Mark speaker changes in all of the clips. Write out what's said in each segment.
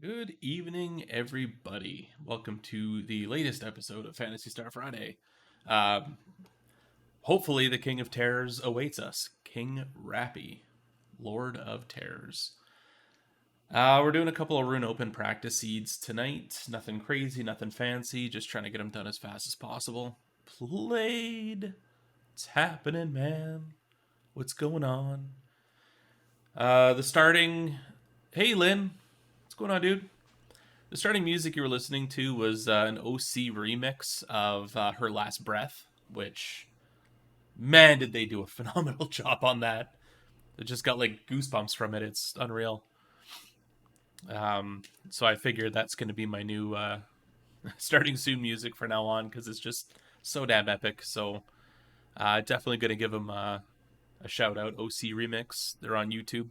Speaker 1: Good evening, everybody. Welcome to the latest episode of Fantasy Star Friday. Um, Hopefully, the King of Terrors awaits us. King Rappy, Lord of Terrors. We're doing a couple of Rune Open practice seeds tonight. Nothing crazy, nothing fancy. Just trying to get them done as fast as possible. Played. It's happening, man. What's going on? The starting. Hey, Lynn. What's going on, dude? The starting music you were listening to was an OC remix of Her Last Breath, which, man, did they do a phenomenal job on that. It just got like goosebumps from it. It's unreal. So I figured that's going to be my new starting soon music for now on because it's just so damn epic. So definitely going to give them a shout out. OC remix. They're on YouTube.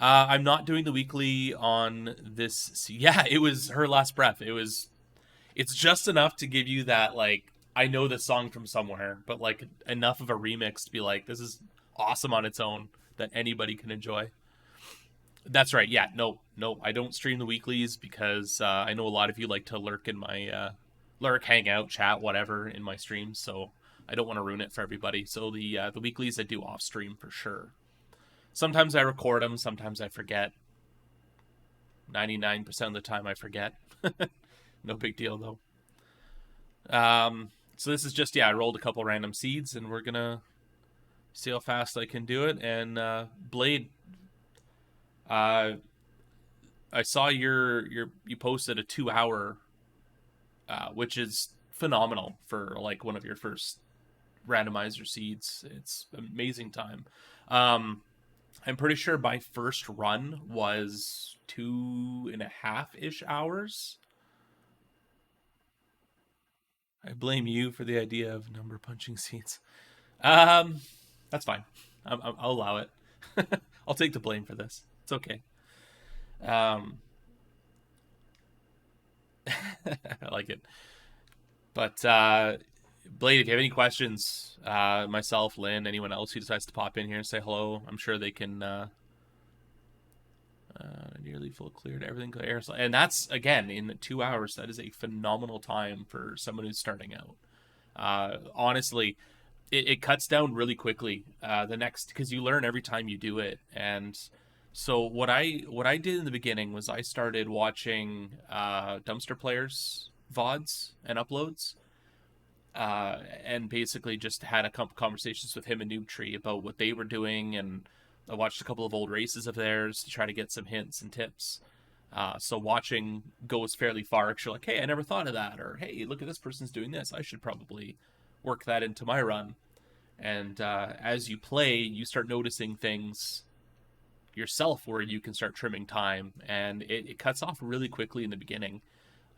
Speaker 1: I'm not doing the weekly on this. Yeah, it was Her Last Breath. It's just enough to give you that, like, I know this song from somewhere, but like enough of a remix to be like, this is awesome on its own that anybody can enjoy. That's right. Yeah, no, I don't stream the weeklies because I know a lot of you like to lurk in my lurk, hang out, chat, whatever in my streams. So I don't want to ruin it for everybody. So the weeklies I do off stream for sure. Sometimes I record them. Sometimes I forget. 99% of the time I forget. No big deal though. So this is just, yeah, I rolled a couple random seeds and we're gonna see how fast I can do it. And Blade, uh, I saw you posted a 2 hour, which is phenomenal for like one of your first randomizer seeds. It's amazing time. Um, I'm pretty sure my first run was 2.5 ish hours. I blame you for the idea of number punching seeds. Um, that's fine. I'll allow it. I'll take the blame for this. It's okay. Um, I like it. But Blade, if you have any questions, myself, Lynn, anyone else who decides to pop in here and say hello, I'm sure they can. Nearly full cleared, everything clear. And that's, again, in 2 hours. That is a phenomenal time for someone who's starting out. Honestly, it cuts down really quickly. The next, because you learn every time you do it. And so what I did in the beginning was I started watching dumpster players vods and uploads, and basically just had a couple conversations with him and Noob Tree about what they were doing, and I watched a couple of old races of theirs to try to get some hints and tips. So watching goes fairly far. Because you're like, hey, I never thought of that, or hey, look at this person's doing this. I should probably work that into my run. And as you play, you start noticing things yourself where you can start trimming time, and it cuts off really quickly in the beginning.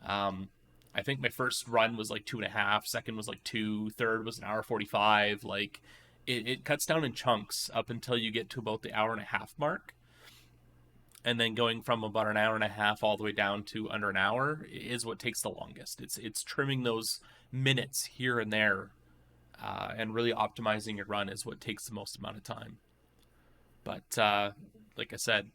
Speaker 1: Um, I think my first run was like 2.5, second was like two, third was an hour 45. Like it cuts down in chunks up until you get to about the hour and a half mark. And then going from about an hour and a half all the way down to under an hour is what takes the longest. It's trimming those minutes here and there, and really optimizing your run is what takes the most amount of time. But like I said,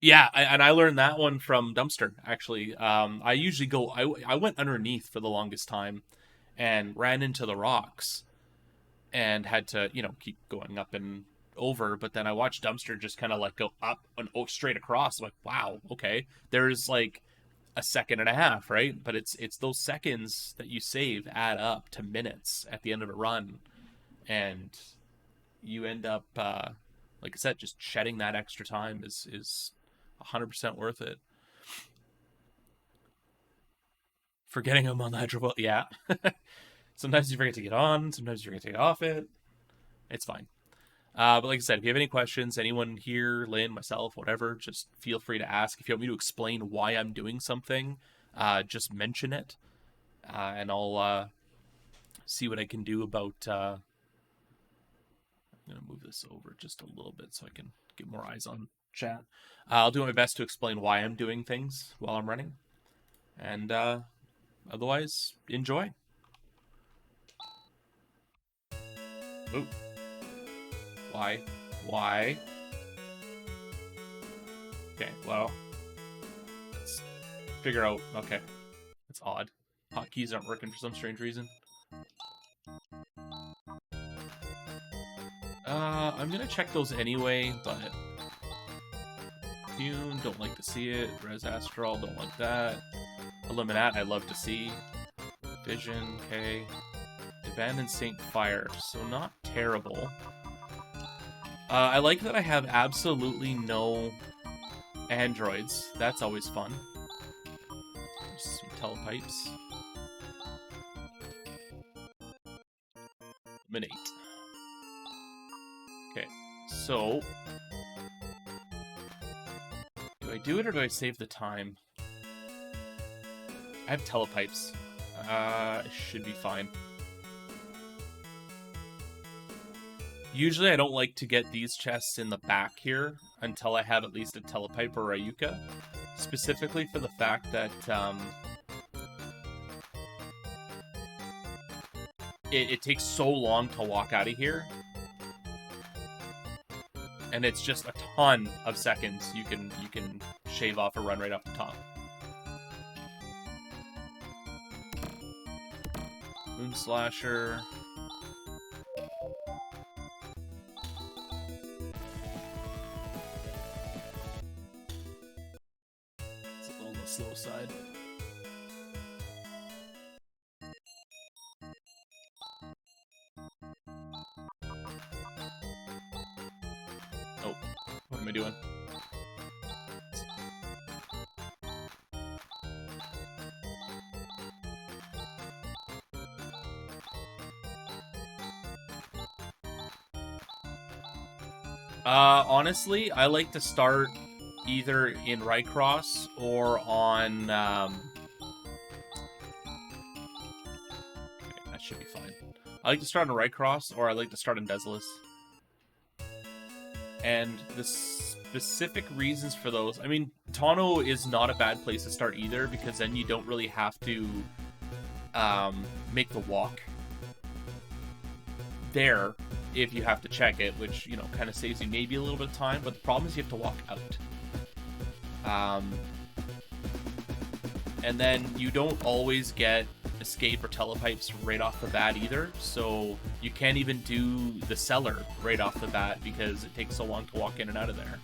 Speaker 1: yeah, and I learned that one from Dumpster actually. I usually go. I went underneath for the longest time, and ran into the rocks, and had to keep going up and over. But then I watched Dumpster just kind of like go up and straight across. I'm like, wow, okay. There's like a second and a half, right? But it's those seconds that you save add up to minutes at the end of a run, and you end up, like I said, just shedding that extra time is 100% worth it. Forgetting I'm on the hydro, yeah. Sometimes you forget to get on. Sometimes you forget to get off it. It's fine. But like I said, if you have any questions, anyone here, Lynn, myself, whatever, just feel free to ask. If you want me to explain why I'm doing something, just mention it, and I'll see what I can do about. I'm gonna move this over just a little bit so I can get more eyes on chat. I'll do my best to explain why I'm doing things while I'm running, and otherwise, enjoy. Ooh, Why? Why? Okay, well, let's figure out. Okay, it's odd. Hotkeys aren't working for some strange reason. I'm gonna check those anyway, but Tune, don't like to see it. Res Astral, don't like that. Illuminat, I love to see. Vision, okay. Abandoned Saint Fire, so not terrible. I like that I have absolutely no androids. That's always fun. Just some telepipes. Eliminate. Okay, so do I do it or do I save the time? I have telepipes. Should be fine. Usually I don't like to get these chests in the back here until I have at least a telepipe or a Yuka. Specifically for the fact that it takes so long to walk out of here. And it's just a ton of seconds you can shave off a run right off the top. Moon Slasher. It's a little on the slow side. Oh, what am I doing? Honestly, I like to start either in Rycross or on, okay, that should be fine. I like to start on Rycross, or I like to start on Desolus. And the specific reasons for those, I mean, Tano is not a bad place to start either, because then you don't really have to make the walk there if you have to check it, which, you know, kind of saves you maybe a little bit of time, but the problem is you have to walk out. And then you don't always get escape or telepipes right off the bat either, so you can't even do the cellar right off the bat because it takes so long to walk in and out of there.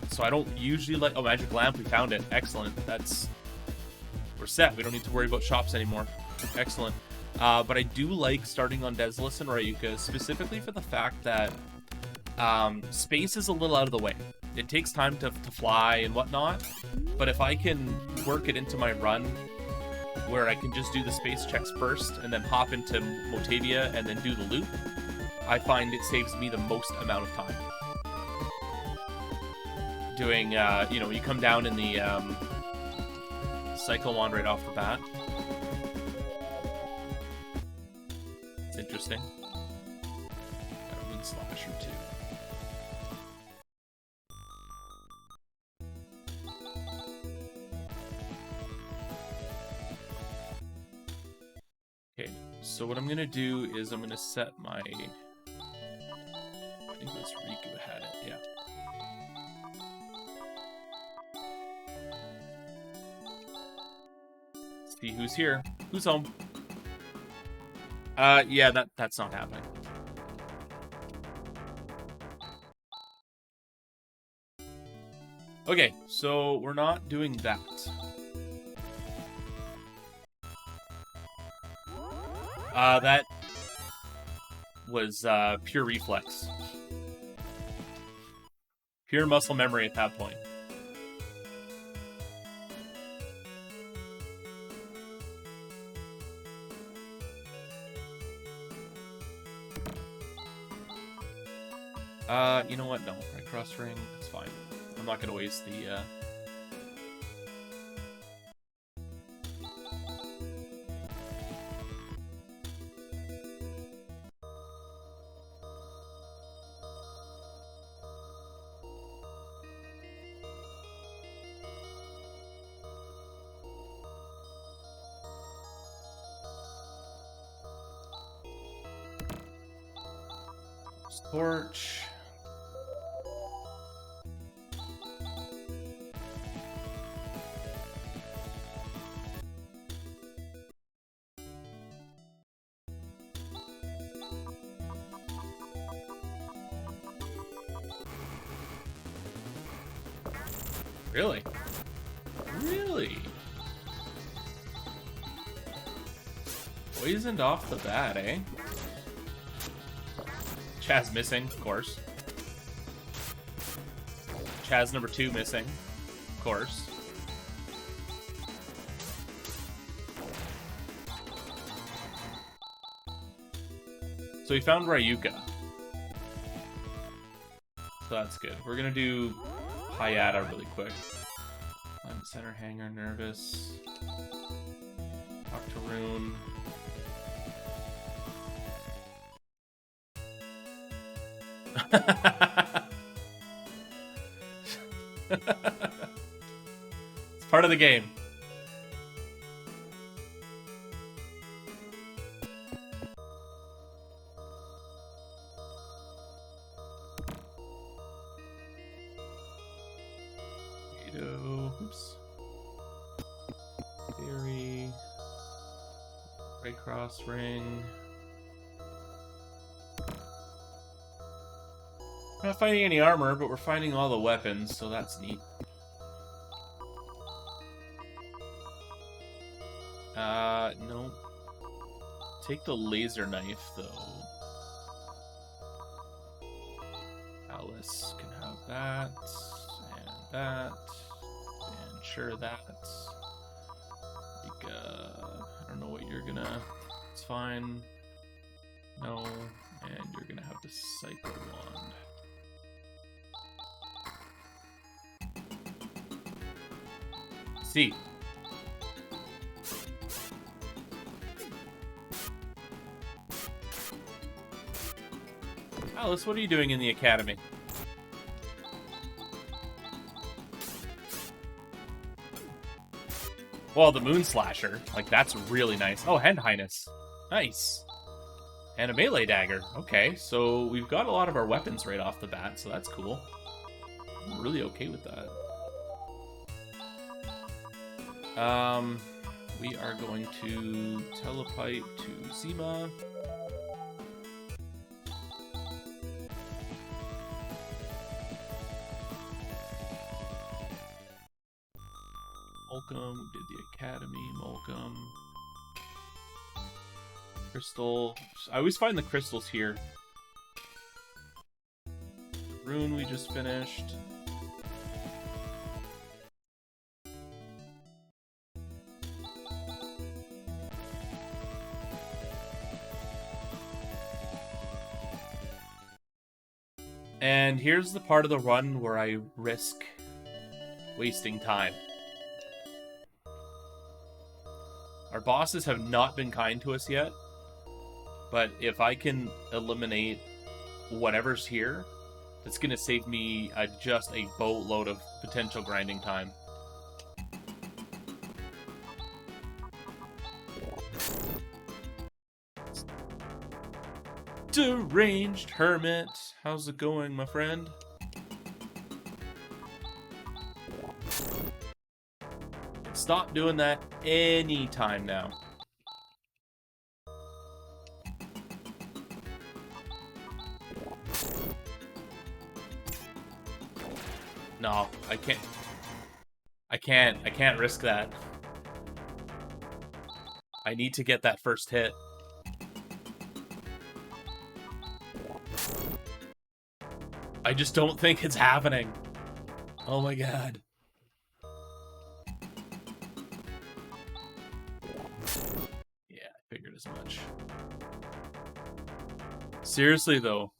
Speaker 1: So I don't usually like... Oh, Magic Lamp, we found it. Excellent. We're set. We don't need to worry about shops anymore. Excellent. But I do like starting on Desolus and Ryuka, specifically for the fact that space is a little out of the way. It takes time to fly and whatnot, but if I can work it into my run where I can just do the space checks first and then hop into Motavia and then do the loop, I find it saves me the most amount of time. Doing, you know, you come down in the Cycle Wand right off the bat. It's interesting. Got a Moon Slasher too. Okay, so what I'm gonna do is I'm gonna set my... I think this Riku had it, yeah. See who's here. Who's home? Yeah, that's not happening. Okay, so we're not doing that. That was pure reflex. Pure muscle memory at that point. You know what? No. Right cross ring. It's fine. I'm not gonna waste the, Torch. Really? Really? Poisoned off the bat, eh? Chaz missing, of course. Chaz number 2 missing, of course. So we found Ryuka. So that's good. We're gonna do Hayata really quick. I'm center hanger, nervous. Talk to Rune. It's part of the game. Oops. Theory. Ray Cross ring. We're not finding any armor, but we're finding all the weapons, so that's neat. No. Take the laser knife, though. Alice can have that, and that, and sure that. Like, I don't know what you're gonna... It's fine. No, and you're gonna have the Psycho Wand. See. Alice, what are you doing in the academy? Well, the Moon Slasher. Like, that's really nice. Oh, Hand Highness. Nice. And a melee dagger. Okay, so we've got a lot of our weapons right off the bat, so that's cool. I'm really okay with that. We are going to telepipe to Zima. Molcom, we did the Academy, Molcom. Crystal. I always find the crystals here. Rune we just finished. And here's the part of the run where I risk wasting time. Our bosses have not been kind to us yet, but if I can eliminate whatever's here, it's going to save me just a boatload of potential grinding time. Deranged Hermit. How's it going, my friend? Stop doing that anytime now. No, I can't. I can't risk that. I need to get that first hit. I just don't think it's happening. Oh my god. Yeah, I figured as much. Seriously, though.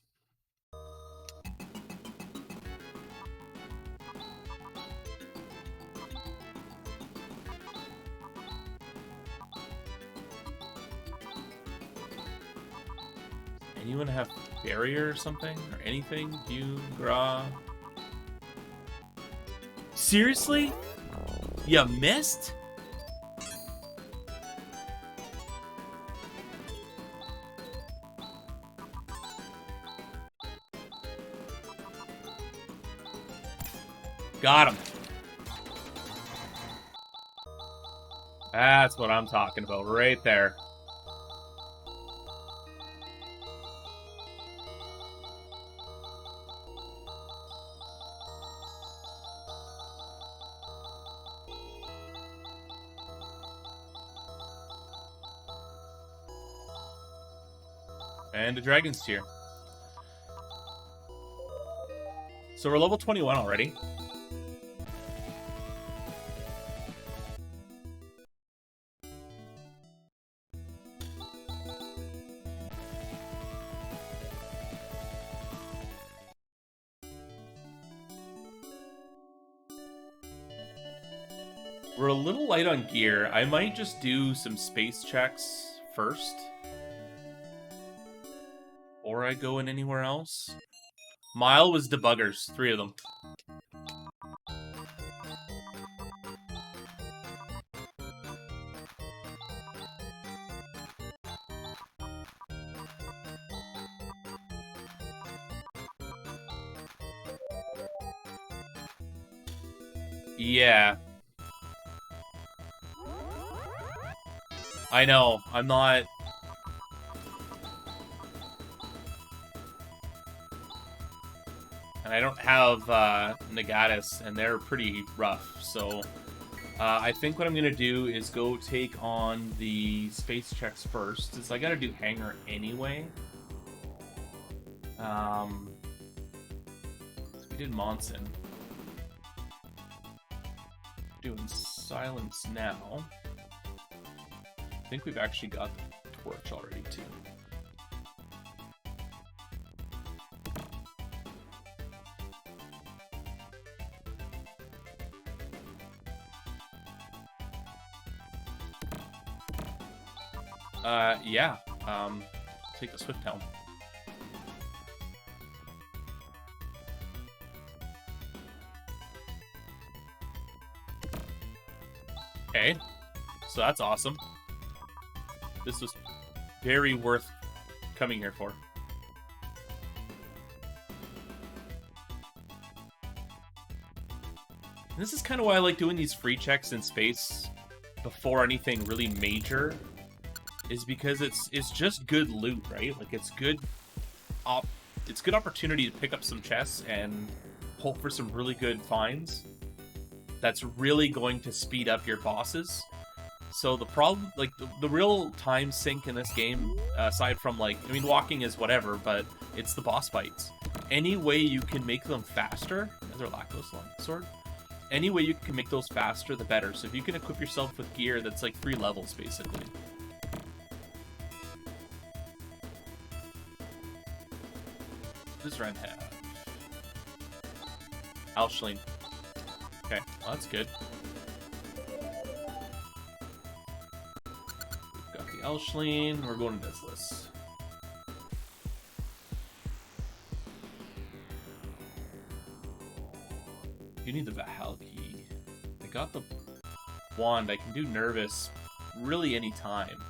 Speaker 1: Anyone have barrier or something? Or anything? You, Gra? Seriously? You missed? Got him. That's what I'm talking about, right there. And a Dragon's Tear. So we're level 21 already. We're a little light on gear. I might just do some space checks first. Or I go in anywhere else. Mile was debuggers, 3 of them. Yeah. I know, I'm not... And I don't have Nagatus, and they're pretty rough, so... I think what I'm going to do is go take on the space checks first, since I got to do Hanger anyway. So we did Monson. Doing Silence now. I think we've actually got the Torch already, too. Yeah. Take the Swift Helm. Okay. So that's awesome. This was very worth coming here for. And this is kind of why I like doing these free checks in space before anything really major. Is because it's just good loot, right? Like it's good opportunity to pick up some chests and hope for some really good finds. That's really going to speed up your bosses. So the problem, like the real time sink in this game, aside from like, I mean, walking is whatever, but it's the boss fights. Any way you can make them faster, is there Lactose Sword? Any way you can make those faster, the better. So if you can equip yourself with gear that's like 3 levels, basically. What does Ren have? Alshleen. Okay, well, that's good. We've got the Alshleen. We're going to Deslis. You need the Valhalla key. I got the wand. I can do Nervous really any time.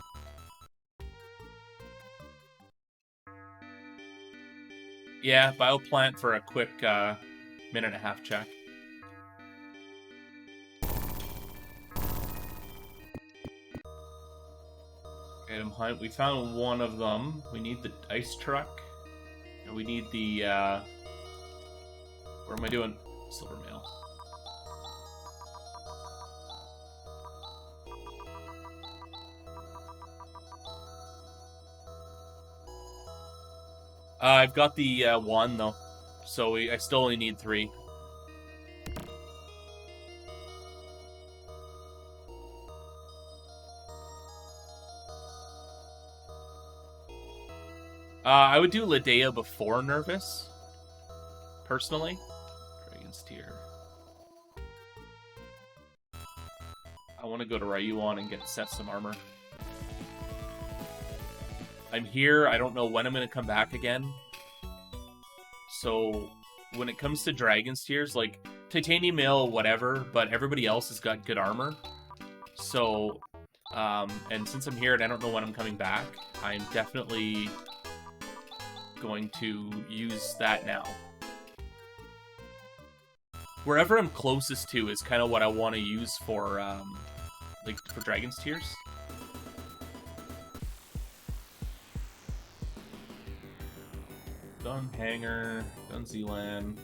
Speaker 1: Yeah, Bioplant for a quick minute and a half check. Item hunt. We found one of them. We need the ice truck. And we need the, what am I doing? Silver mail. I've got the one though, so I still only need 3. I would do Ladea before Nervous, personally. Dragon's Tear. I want to go to Rayuan and get Seth some armor. I'm here. I don't know when I'm going to come back again. So when it comes to Dragon's Tears, like Titanium Mail, whatever, but everybody else has got good armor. So, and since I'm here and I don't know when I'm coming back, I'm definitely going to use that now. Wherever I'm closest to is kind of what I want to use for, like, for Dragon's Tears. Gun Hanger, Gun Zealand.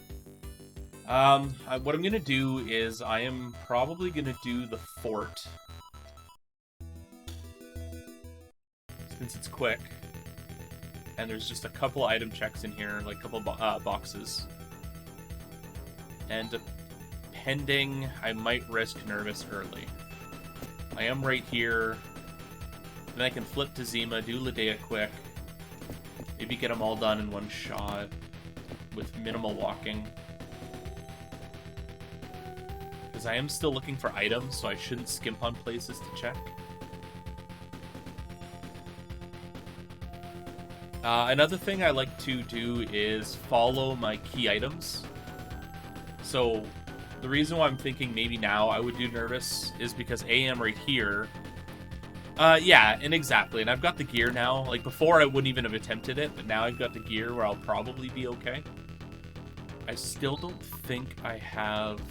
Speaker 1: What I'm gonna do is I am probably gonna do the fort. Since it's quick. And there's just a couple item checks in here, like a couple boxes. And depending, I might risk Nervous early. I am right here. Then I can flip to Zima, do Ladea quick. Maybe get them all done in one shot with minimal walking. Because I am still looking for items, so I shouldn't skimp on places to check. Another thing I like to do is follow my key items. So the reason why I'm thinking maybe now I would do Nervous is because A, I'm right here. Yeah, and exactly. And I've got the gear now. Like, before I wouldn't even have attempted it, but now I've got the gear where I'll probably be okay. I still don't think I have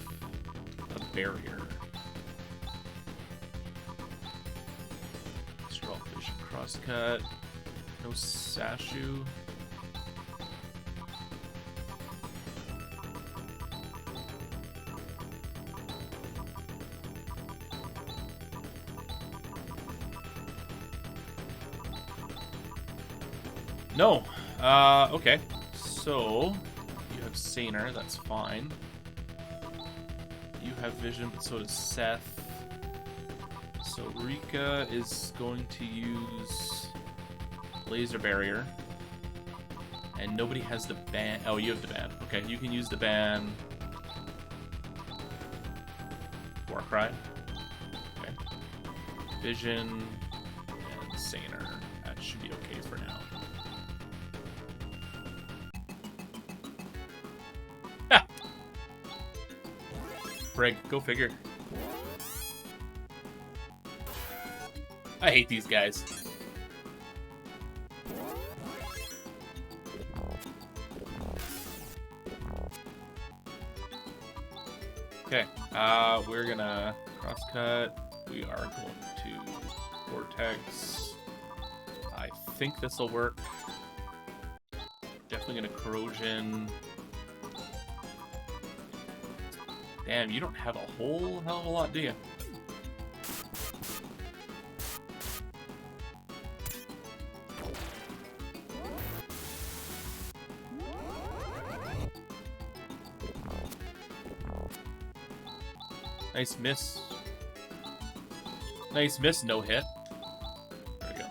Speaker 1: a barrier. Straw Fish and Crosscut. No Sashu. No. Okay. So, you have Saner, that's fine. You have Vision, but so does Seth. So Rika is going to use Laser Barrier. And nobody has the ban. Oh, you have the ban. Okay, you can use the ban. Warcry. Okay. Vision and Saner. That should be okay for now. Ha! Frig, go figure. I hate these guys. Okay, we're gonna crosscut. We are going to Vortex. I think this will work. Definitely gonna Corrosion. Damn, you don't have a whole hell of a lot, do you? Nice miss. Nice miss, no hit. There we go.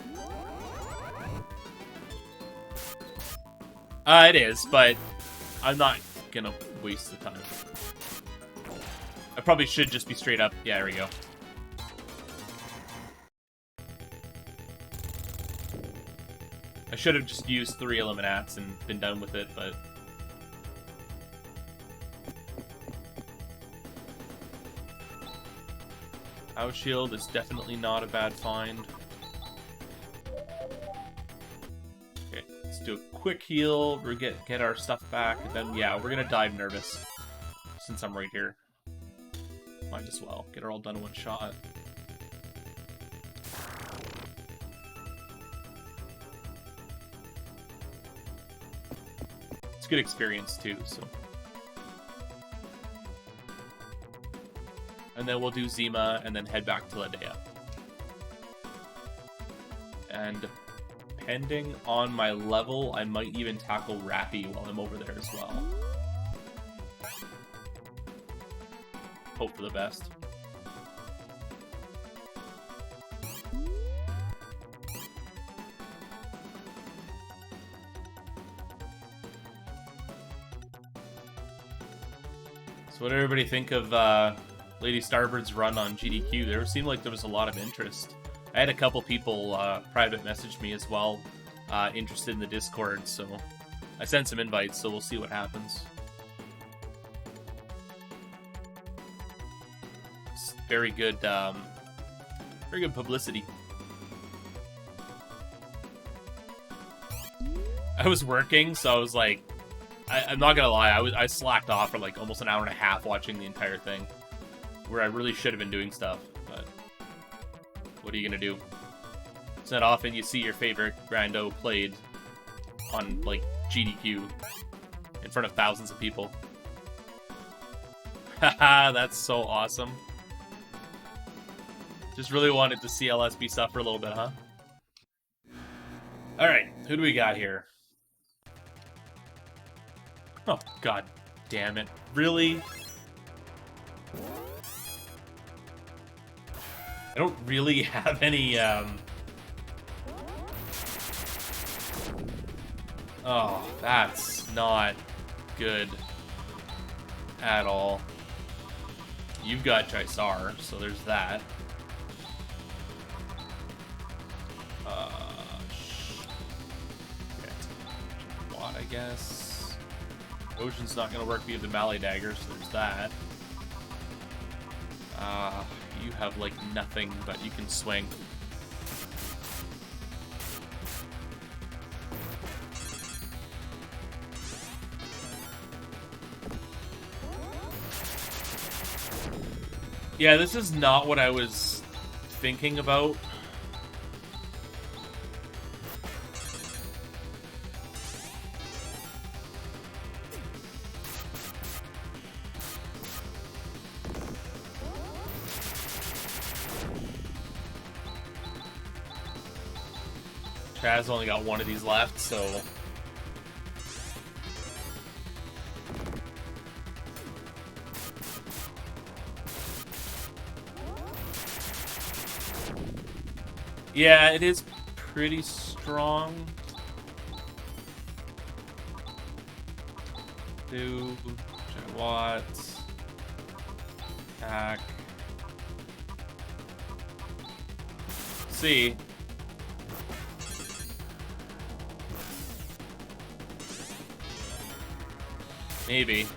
Speaker 1: It is, but I'm not gonna waste the time. I probably should just be straight up. Yeah, there we go. I should have just used 3 Eliminats and been done with it, but... House Shield is definitely not a bad find. Okay, let's do a quick heal. We're get our stuff back, and then yeah, we're gonna dive Nervous since I'm right here. Might as well get her all done in one shot. It's good experience too, so. And then we'll do Zima, and then head back to Ladea. And depending on my level, I might even tackle Rappy while I'm over there as well. Hope for the best. So what did everybody think of Lady Starbird's run on GDQ? There seemed like there was a lot of interest. I had a couple people private message me as well, interested in the Discord, so I sent some invites, so we'll see what happens. It's very good publicity. I was working, so I was like, I'm not gonna lie, I slacked off for like almost an hour and a half watching the entire thing, where I really should have been doing stuff, but what are you gonna do? It's not often you see your favorite rando played on, like, GDQ in front of thousands of people. Haha, that's so awesome. Just really wanted to see LSB suffer a little bit, huh? Alright, who do we got here? Oh, god damn it. Really? I don't really have any, Oh, that's not good at all. You've got Jysar, so there's that. What, I guess. Ocean's not gonna work via the Melee Dagger, so there's that. You have like nothing, but you can swing. Yeah, this is not what I was thinking about. Chaz only got one of these left, so... Yeah, it is pretty strong. Do what? Attack. See. Maybe.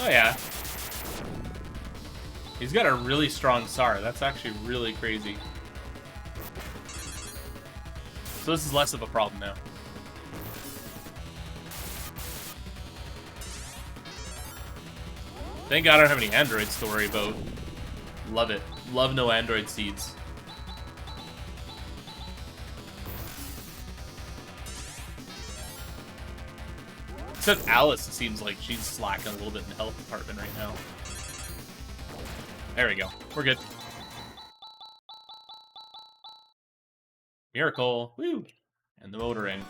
Speaker 1: Oh yeah. He's got a really strong SAR. That's actually really crazy. So this is less of a problem now. Thank God I don't have any androids to worry about. Love it. Love no android seeds. Except Alice, it seems like she's slacking a little bit in the health department right now. There we go. We're good. Miracle. Woo! And the motoring.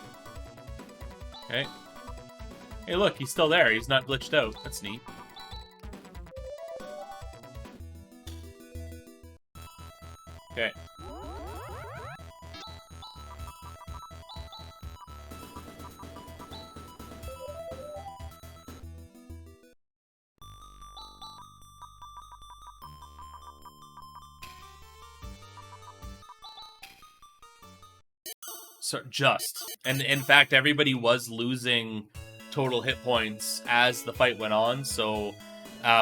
Speaker 1: Okay. Hey, look, he's still there. He's not glitched out. That's neat. Okay. So just. And in fact, everybody was losing total hit points as the fight went on, so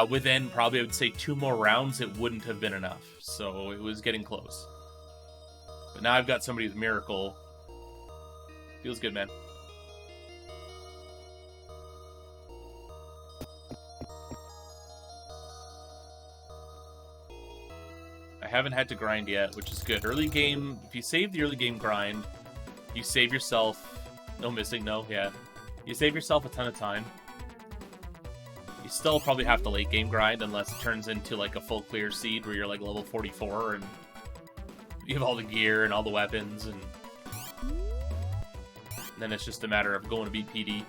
Speaker 1: within probably, I would say, 2 more rounds, it wouldn't have been enough. So it was getting close. But now I've got somebody with Miracle. Feels good, man. I haven't had to grind yet, which is good. Early game, if you save the early game grind, you save yourself... No missing, no, yeah. You save yourself a ton of time. You still probably have to late game grind unless it turns into like a full clear seed where you're like level 44 and you have all the gear and all the weapons, and then it's just a matter of going to beat PD.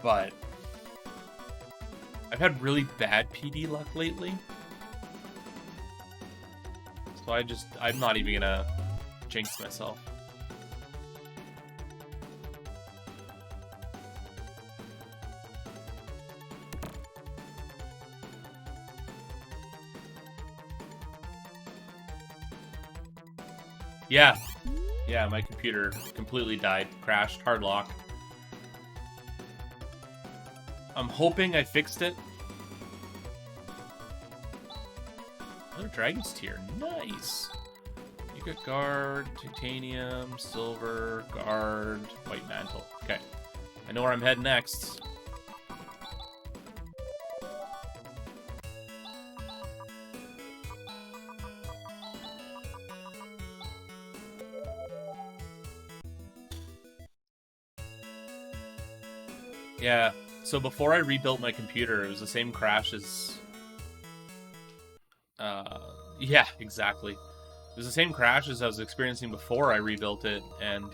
Speaker 1: But I've had really bad PD luck lately. So I'm not even gonna jinx myself. Yeah, Yeah, my computer completely died. Crashed. Hard lock. I'm hoping I fixed it. Another Dragon's Tear. Nice. You got Guard, Titanium, Silver, Guard, White Mantle. Okay. I know where I'm heading next. Yeah, so before I rebuilt my computer, it was the same crash as... yeah, exactly. It was the same crash as I was experiencing before I rebuilt it, and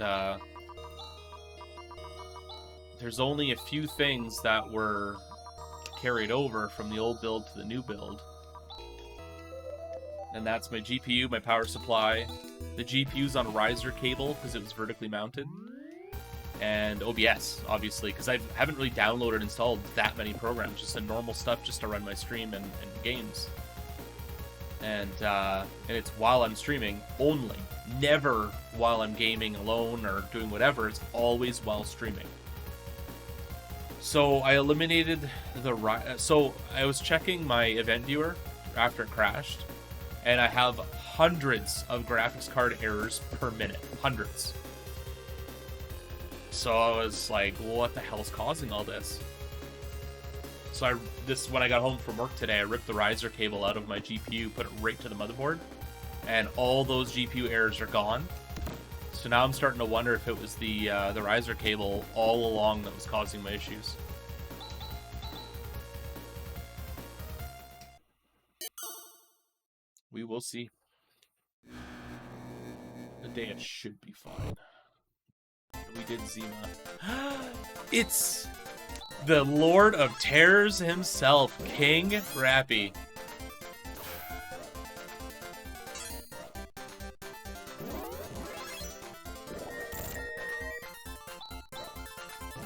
Speaker 1: there's only a few things that were carried over from the old build to the new build. And that's my GPU, my power supply. The GPU's on a riser cable because it was vertically mounted. And OBS, obviously, because I haven't really downloaded and installed that many programs, just the normal stuff just to run my stream and games. And it's while I'm streaming only, never while I'm gaming alone or doing whatever. It's always while streaming. So I eliminated the so I was checking my event viewer after it crashed, and I have hundreds of graphics card errors per minute, hundreds. So I was like, well, what the hell's causing all this? So when I got home from work today, I ripped the riser cable out of my GPU, put it right to the motherboard, and all those GPU errors are gone. So now I'm starting to wonder if it was the riser cable all along that was causing my issues. We will see. The day it should be fine. We did Zima. It's the Lord of Terrors himself, King Rappy.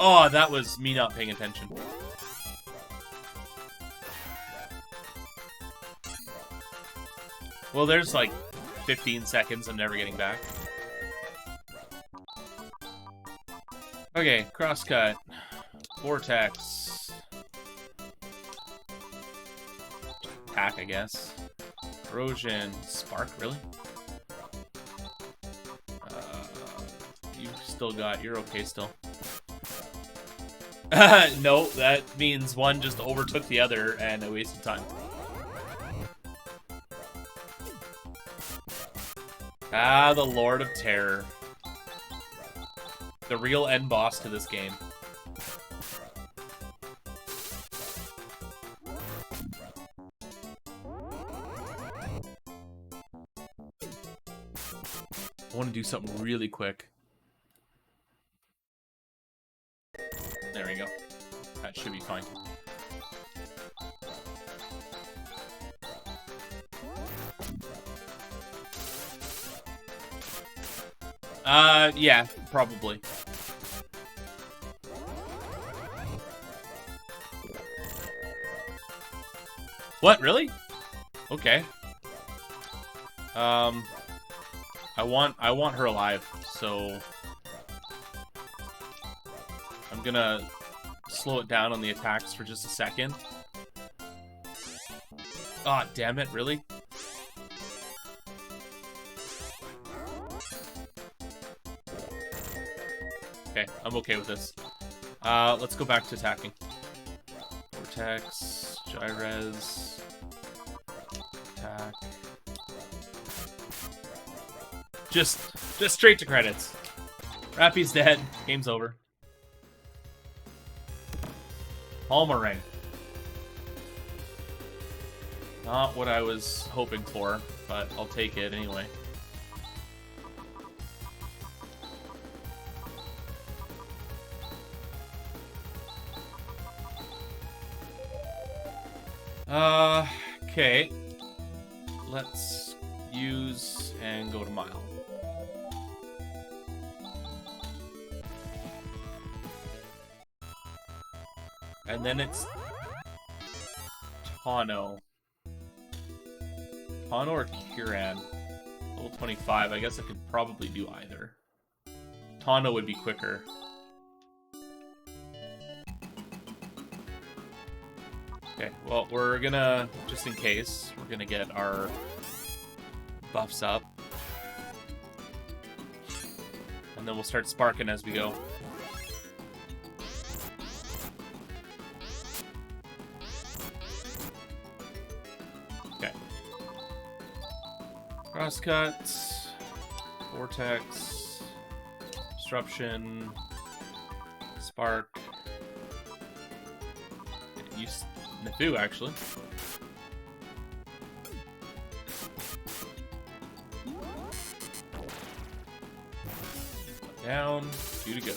Speaker 1: Oh, that was me not paying attention. Well, there's like 15 seconds I'm never getting back. Okay, crosscut. Vortex. Attack, I guess. Erosion. Spark, really? You're okay still. No, that means one just overtook the other and I wasted time. Ah, the Lord of Terror. The real end boss to this game. I want to do something really quick. There we go. That should be fine. Yeah, probably. What, really? Okay. I want her alive, so I'm gonna slow it down on the attacks for just a second. Ah, damn it, really? Okay, I'm okay with this. Let's go back to attacking. Vortex, Gyrez, attack. Just straight to credits. Rappy's dead. Game's over. Palmering. Not what I was hoping for, but I'll take it anyway. Okay. Let's use and go to Mile. And then it's Tano. Tano or Kiran? Level 25. I guess I could probably do either. Tano would be quicker. Okay, well, we're gonna, just in case, we're gonna get our buffs up. And then we'll start sparking as we go. Okay. Crosscut, Vortex, Disruption, Spark. Use Nefoo, actually. Down, 2 to go.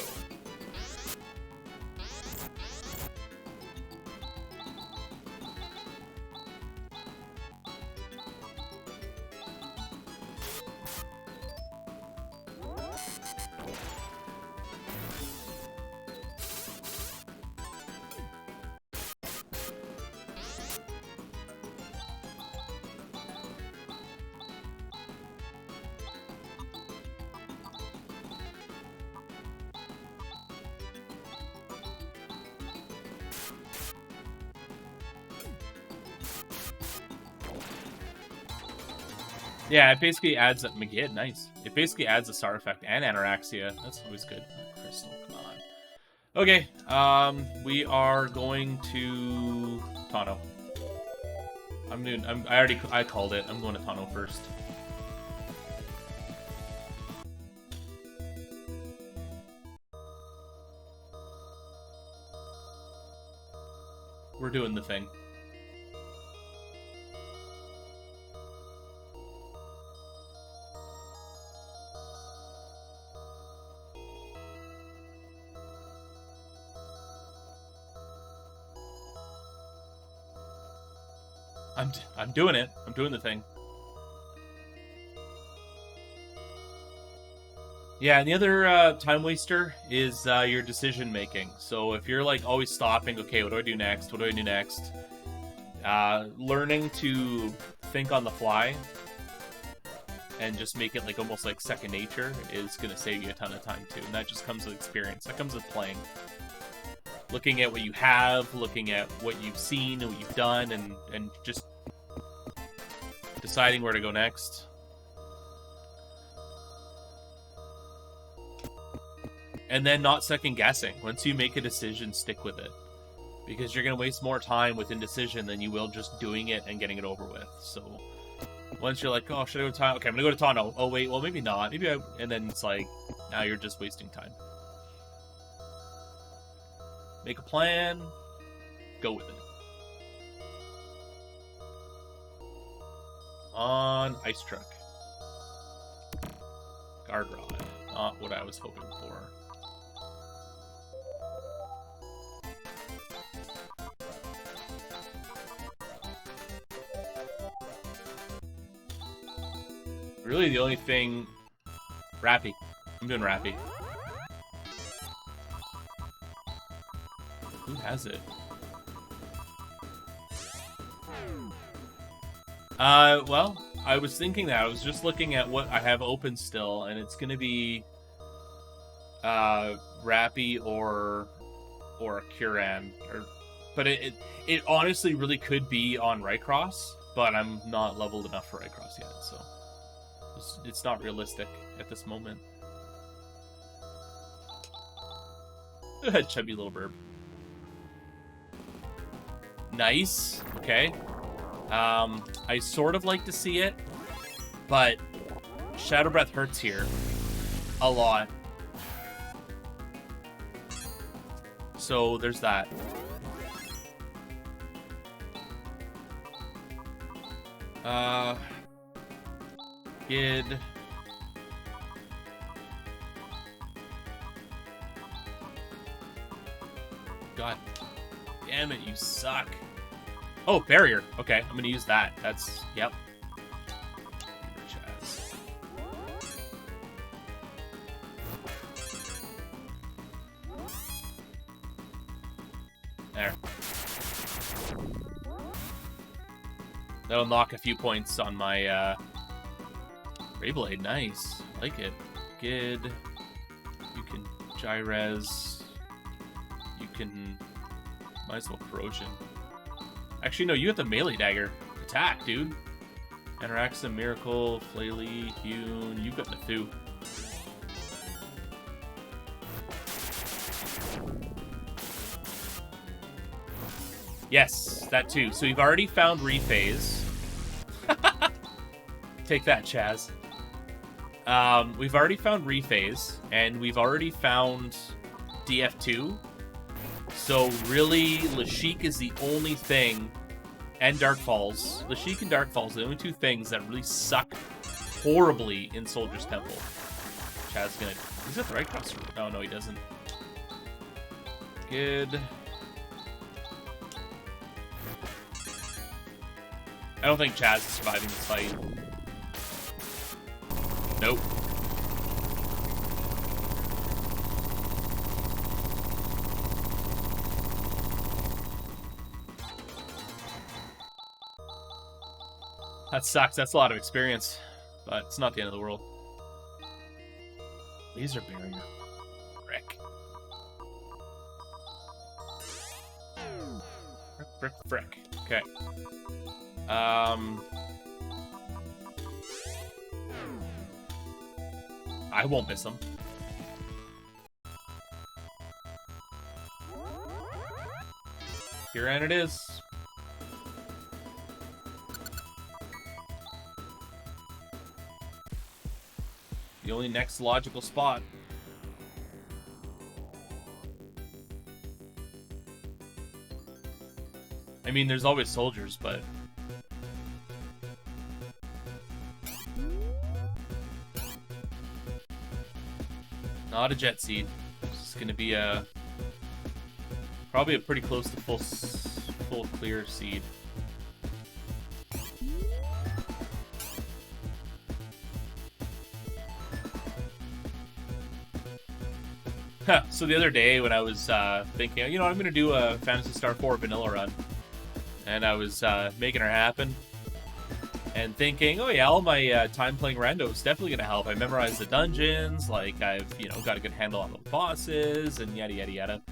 Speaker 1: Yeah, it basically adds a Magid, nice. It basically adds a star effect and Anoraxia. That's always good. Crystal, come on. Okay, we are going to Tano. I called it. I'm going to Tano first. We're doing the thing. I'm doing it. I'm doing the thing. Yeah, and the other time waster is your decision making. So if you're like always stopping, okay, what do I do next? What do I do next? Learning to think on the fly and just make it like almost like second nature is going to save you a ton of time too. And that just comes with experience. That comes with playing. Looking at what you have, looking at what you've seen and what you've done, and just deciding where to go next. And then not second guessing. Once you make a decision, stick with it. Because you're going to waste more time with indecision than you will just doing it and getting it over with. So once you're like, oh, should I go to Tano? Okay, I'm going to go to Tano. Oh, wait, well, maybe not. Maybe I... And then it's like, now you're just wasting time. Make a plan. Go with it. On Ice Truck. Guard Rod. Not what I was hoping for. Really, the only thing... Rappy. I'm doing Rappy. Who has it? Well, I was thinking that. I was just looking at what I have open still, and it's gonna be... Rappy or Kuran. But it honestly really could be on Raycross, but I'm not leveled enough for Raycross yet, so... It's not realistic at this moment. Chubby little burb. Nice. Okay. I sort of like to see it, but Shadow Breath hurts here a lot. So there's that. Gid. God damn it, you suck. Oh, barrier. Okay, I'm gonna use that. That's, yep. There. That'll knock a few points on my, Rayblade. Nice. Like it. Gid. You Gyres. You can... Might as well Corrosion. Actually, no, you have the melee dagger. Attack, dude. Anaxim, Miracle, Flaily, Hewn. You've got Nathu. Yes, that too. So we've already found Rephase. Take that, Chaz. We've already found Rephase, and we've already found DF2. So really, Sheik is the only thing, and Dark Falls. Sheik and Dark Falls are the only two things that really suck horribly in Soldier's Temple. Chaz's gonna... He's at the right cross. Oh, no, he doesn't. Good. I don't think Chaz is surviving this fight. Nope. That sucks. That's a lot of experience. But it's not the end of the world. Laser barrier. Frick. Frick, frick. Okay. I won't miss him. Here and it is. The only next logical spot. I mean, there's always soldiers, but... Not a jet seed. It's going to be a... Probably a pretty close to full clear seed. So the other day when I was thinking, you know, I'm going to do a Phantasy Star 4 vanilla run. And I was making her happen. And thinking, oh yeah, all my time playing rando is definitely going to help. I memorized the dungeons, like I've, you know, got a good handle on the bosses, and yada yada yada.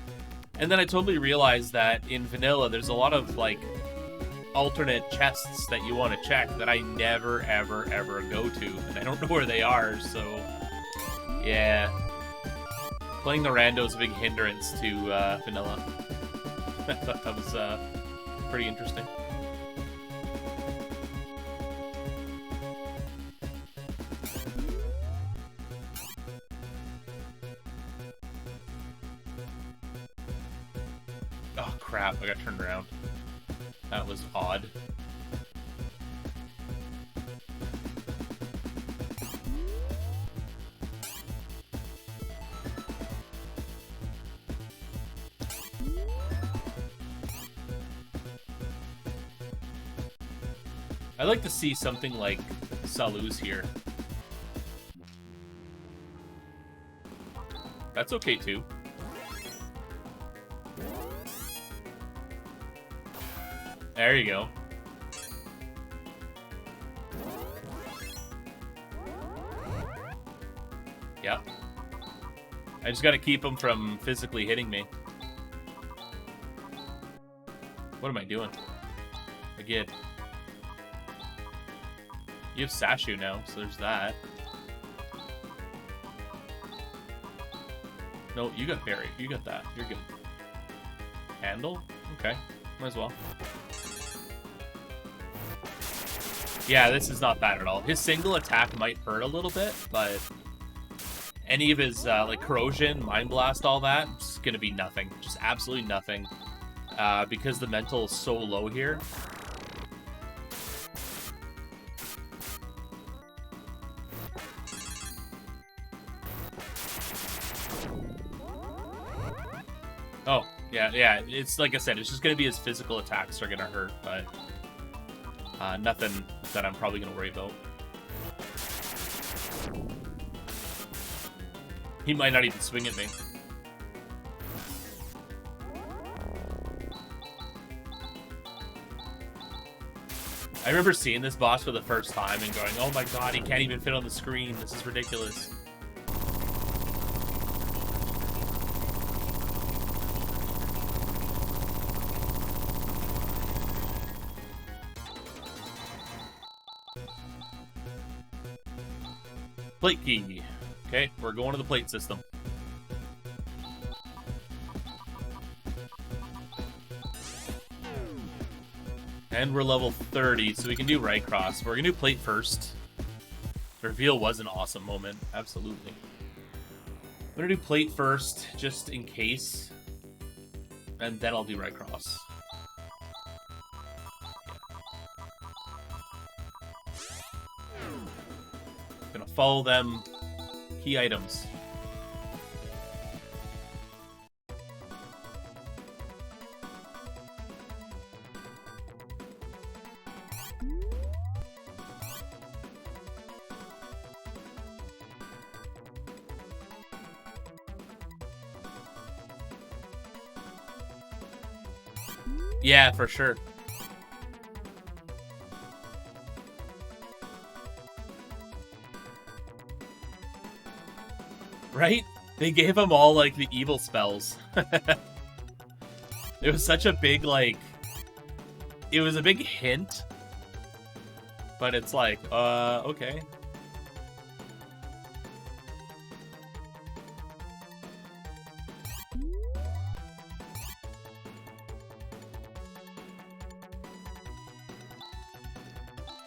Speaker 1: And then I totally realized that in vanilla, there's a lot of, like, alternate chests that you want to check that I never, ever, ever go to. And I don't know where they are, so... Yeah. Playing the rando is a big hindrance to vanilla. I thought that was pretty interesting. Oh crap, I got turned around. That was odd. I'd like to see something like Salu's here. That's okay too. There you go. Yep. I just gotta keep him from physically hitting me. What am I doing? Again. You have Sashu now, so there's that. No, you got Barry. You got that. You're good. Handle? Okay. Might as well. Yeah, this is not bad at all. His single attack might hurt a little bit, but any of his, like, Corrosion, Mind Blast, all that, it's gonna be nothing. Just absolutely nothing. Because the mental is so low here. Oh, yeah, it's like I said, it's just going to be his physical attacks are going to hurt, but nothing that I'm probably going to worry about. He might not even swing at me. I remember seeing this boss for the first time and going, oh my god, he can't even fit on the screen, this is ridiculous. Plate key. Okay, we're going to the plate system. And we're level 30, so we can do right cross. We're going to do plate first. The reveal was an awesome moment. Absolutely. I'm going to do plate first, just in case. And then I'll do right cross. Gonna follow them. Key items. Yeah, for sure. Right? They gave them all, like, the evil spells. It was such a big, like... It was a big hint. But it's like, okay.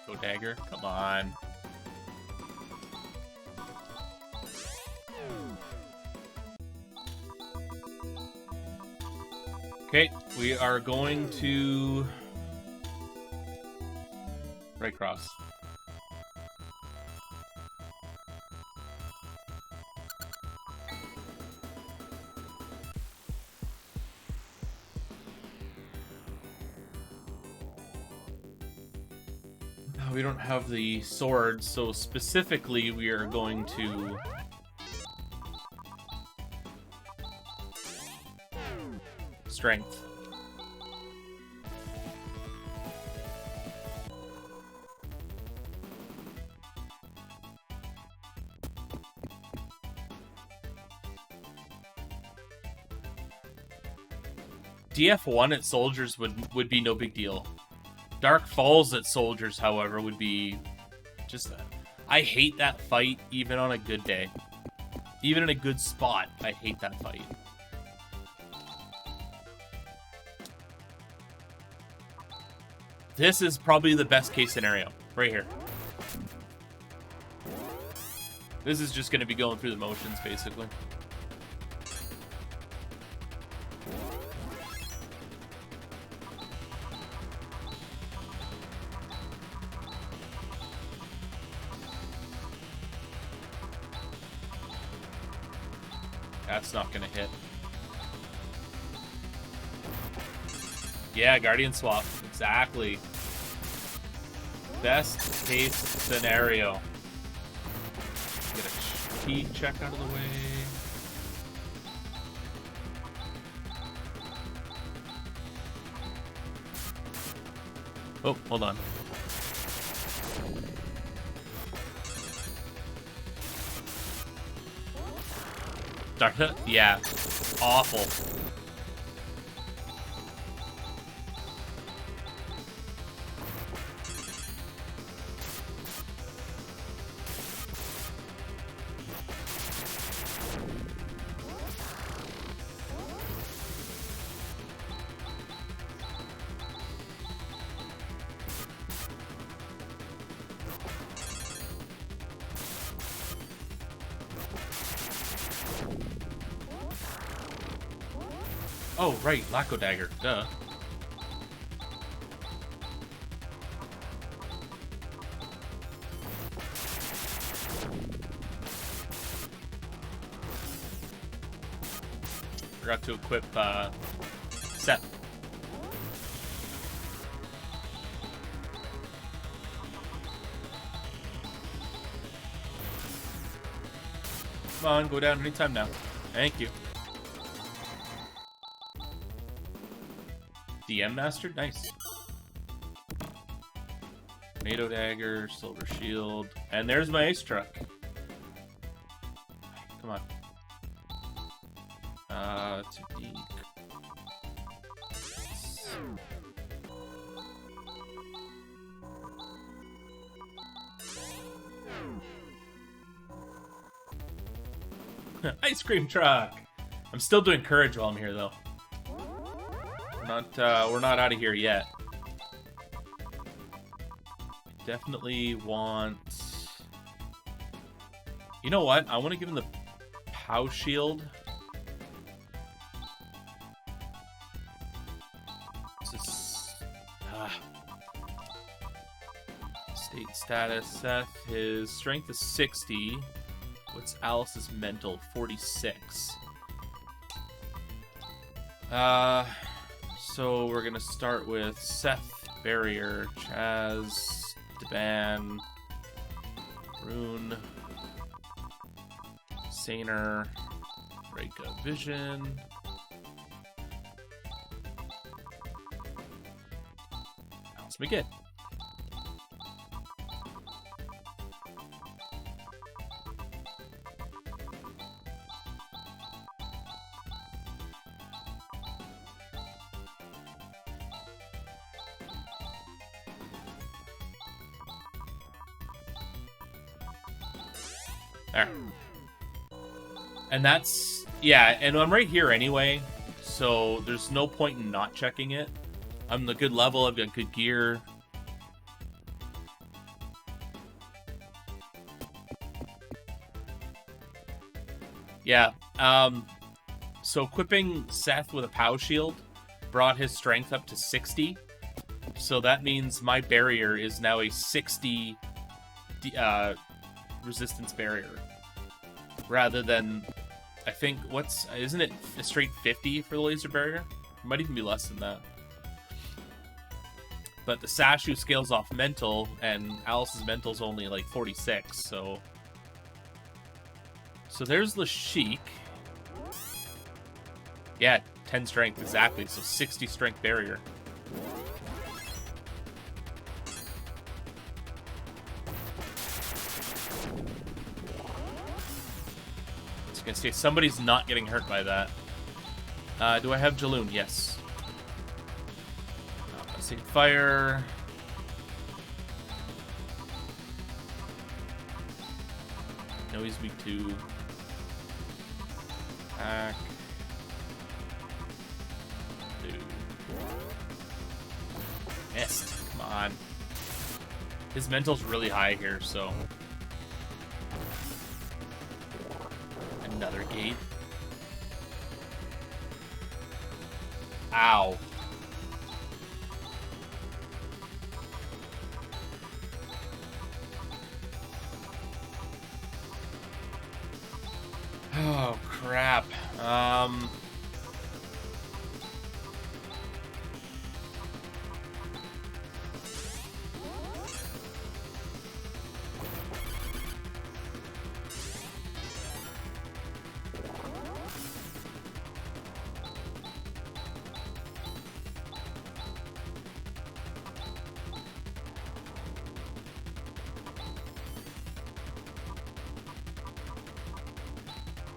Speaker 1: Go dagger. Come on. Okay, we are going to right cross. We don't have the sword, so specifically we are going to strength. DF1 at soldiers would be no big deal. Dark Falls at soldiers, however, would be just... I hate that fight even on a good day. Even in a good spot, I hate that fight. This is probably the best case scenario, right here. This is just going to be going through the motions, basically. That's not gonna hit. Yeah, Guardian swap. Exactly. Best case scenario. Get a key check out of the way. Oh, hold on. Dark, yeah, awful. Oh, right, Laco Dagger. Duh. Forgot to equip, Seth. Come on, go down anytime now. Thank you. DM Master? Nice. Tornado Dagger, Silver Shield. And there's my Ace Truck. Come on. Technique. Ice cream truck. I'm still doing courage while I'm here, though. We're not out of here yet. Definitely want... You know what? I want to give him the POW shield. State status. Seth, his strength is 60. What's Alice's mental? 46. So we're gonna start with Seth, Barrier, Chaz, Deban, Rune, Saner, Reka, Vision. Let's make it. There. And that's, yeah, and I'm right here anyway, so there's no point in not checking it. I'm the good level, I've got good gear. Yeah, so equipping Seth with a POW shield brought his strength up to 60. So that means my barrier is now a 60 resistance barrier. Rather than, I think, isn't it a straight 50 for the laser barrier? It might even be less than that. But the Sashu scales off mental, and Alice's mental is only like 46, so... So there's the Sheik. Yeah, 10 strength, exactly, so 60 strength barrier. I was gonna say, somebody's not getting hurt by that. Do I have Jaloon? Yes. Save fire. No, he's weak to attack. Dude. Missed. Come on. His mental's really high here, so. Another gate. Ow. Oh, crap.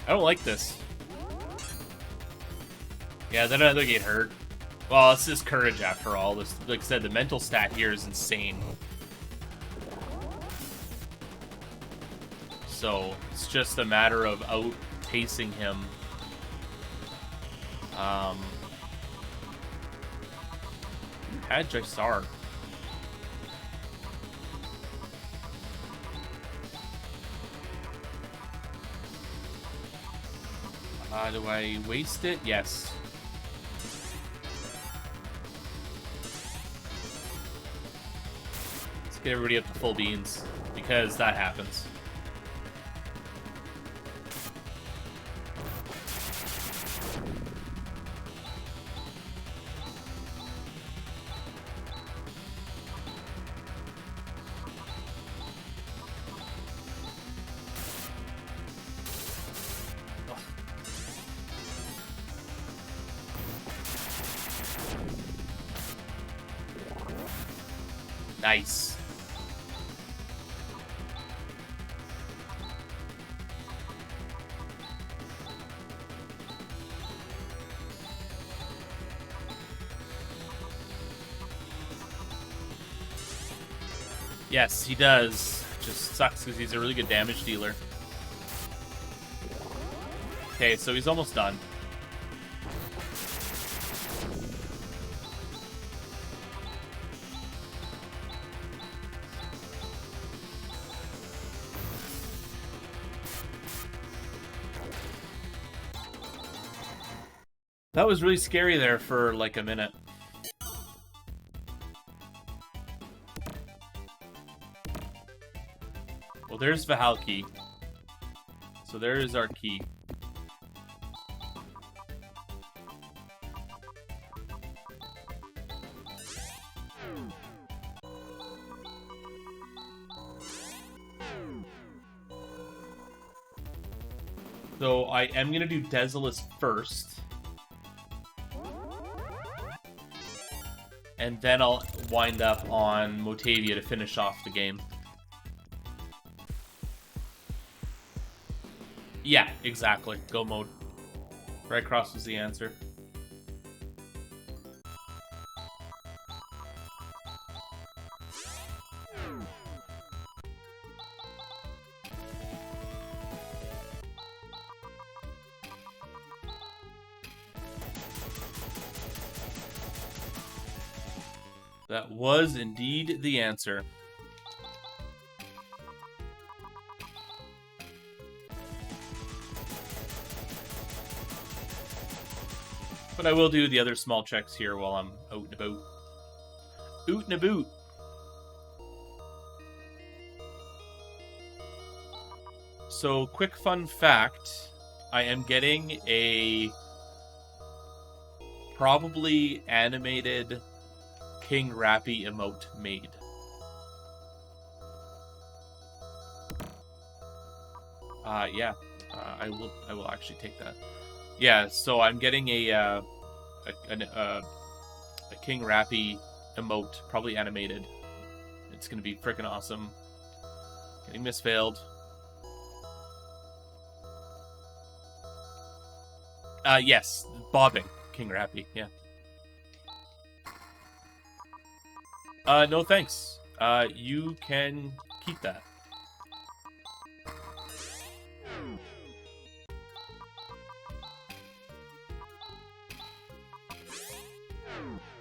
Speaker 1: I don't like this. Yeah, then another get hurt. Well, it's just courage after all. This, like I said, the mental stat here is insane. So it's just a matter of outpacing him. Had Jaisar. Do I waste it? Yes. Let's get everybody up to full beans, because that happens. Nice. Yes, he does. Just sucks because he's a really good damage dealer. Okay, so he's almost done. That was really scary there for like a minute. Well, there's Vahal key. So there is our key. So I am going to do Desolus first. And then I'll wind up on Motavia to finish off the game. Yeah, exactly. Go mode. Right cross was the answer. That was indeed the answer. But I will do the other small checks here while I'm out and about. Oot and about. So, quick fun fact. I am getting a probably animated King Rappy emote made. Yeah. I will actually take that. Yeah, so I'm getting a King Rappy emote, probably animated. It's gonna be freaking awesome. Getting misfailed. Yes, bobbing King Rappy. Yeah. No thanks. You can keep that.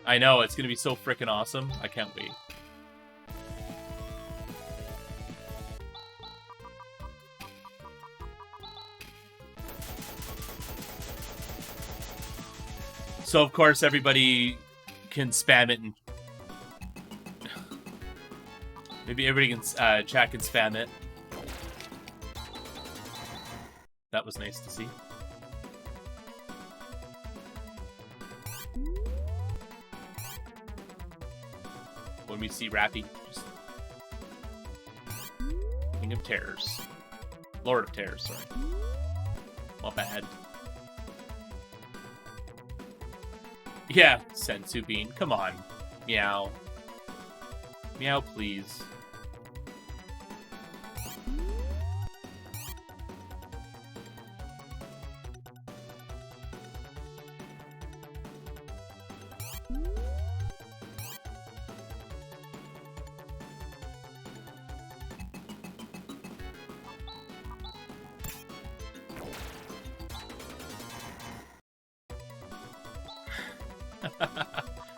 Speaker 1: I know, it's gonna be so freaking awesome. I can't wait. So, of course, everybody can spam it and... Maybe everybody can chat and spam it. That was nice to see. When we see Rappy, just... King of Terrors. Lord of Terrors, sorry. Not bad. Yeah, Sensu Bean, come on. Meow. Meow, please.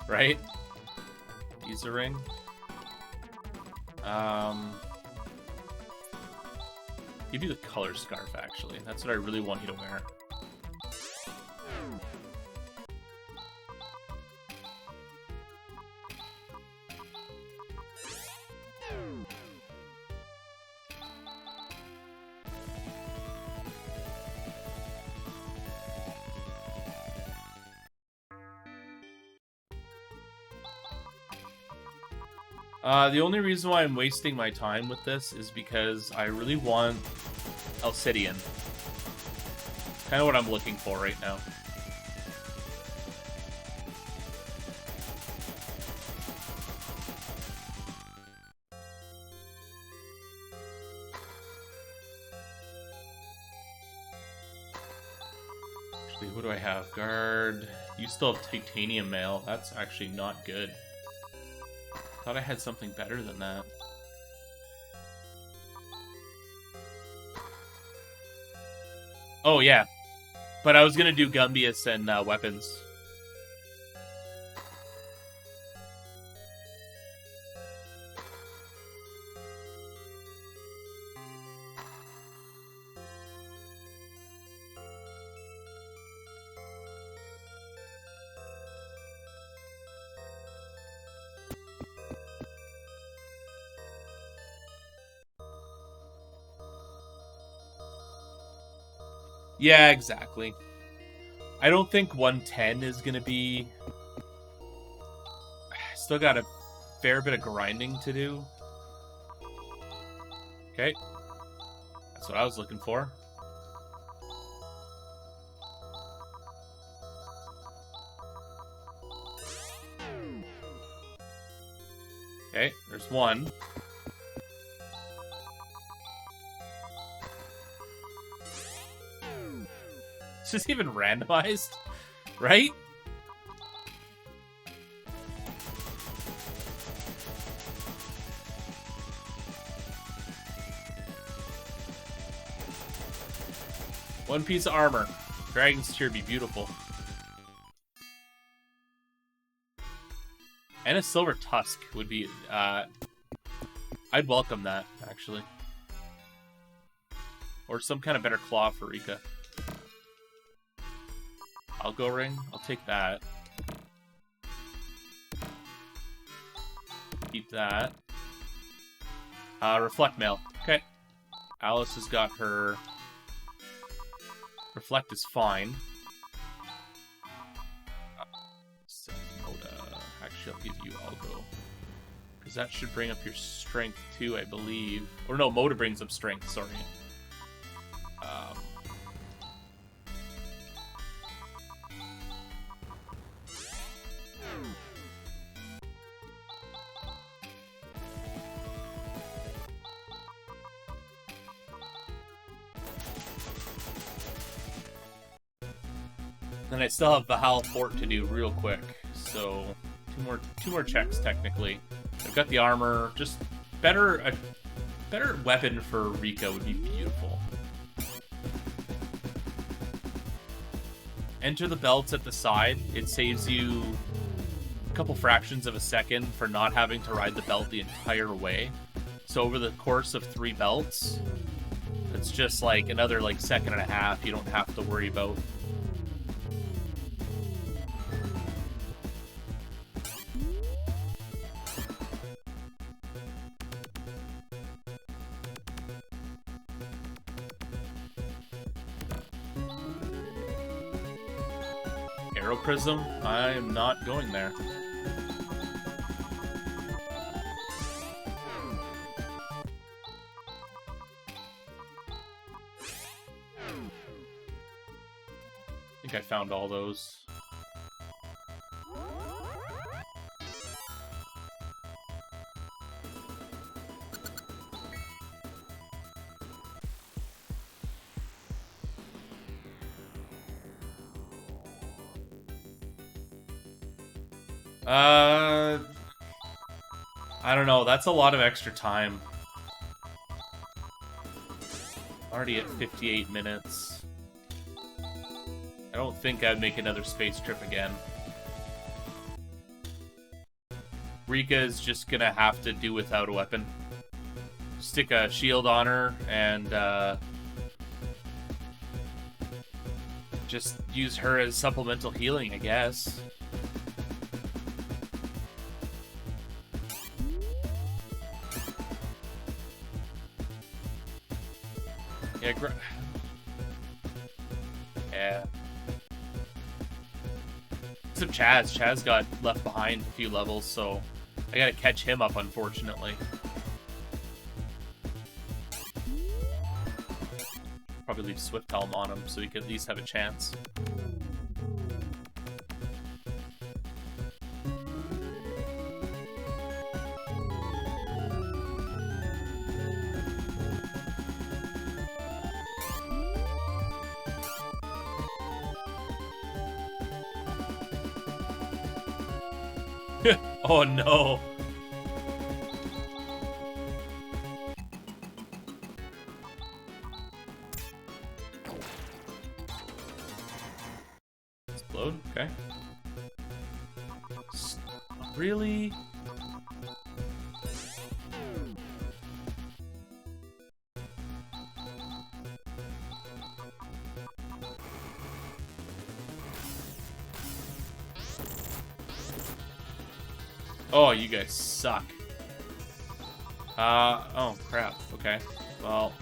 Speaker 1: Right? Use a ring. Give you the color scarf, actually. That's what I really want you to wear. The only reason why I'm wasting my time with this is because I really want Alcidian. Kind of what I'm looking for right now. Actually, who do I have? Guard. You still have Titanium Mail. That's actually not good. Thought I had something better than that. Oh, yeah. But I was gonna do Gumbius and weapons. Yeah, exactly. I don't think 110 is going to be... Still got a fair bit of grinding to do. Okay. That's what I was looking for. Okay, there's one. Is this even randomized? Right? One piece of armor. Dragon's Tear be beautiful. And a silver tusk would be... I'd welcome that, actually. Or some kind of better claw for Rika. Algo ring? I'll take that. Keep that. Reflect mail. Okay. Alice has got her... Reflect is fine. Actually, I'll give you Algo. Because that should bring up your strength too, I believe. Or no, Moda brings up strength, sorry. Then I still have Valhalla Fort to do real quick, so two more checks technically. I've got the armor. Just a better weapon for Rika would be beautiful. Enter the belts at the side. It saves you a couple fractions of a second for not having to ride the belt the entire way. So over the course of 3 belts, it's just like another second and a half you don't have to worry about. Prism, I am not going there. I think I found all those. I don't know. That's a lot of extra time. Already at 58 minutes. I don't think I'd make another space trip again. Rika is just gonna have to do without a weapon. Stick a shield on her and just use her as supplemental healing, I guess. Yeah. Except Chaz. Chaz got left behind a few levels, so I gotta catch him up, unfortunately. Probably leave Swift Helm on him so he could at least have a chance. Oh no. Really? Oh, you guys suck. Oh crap. Okay. Well.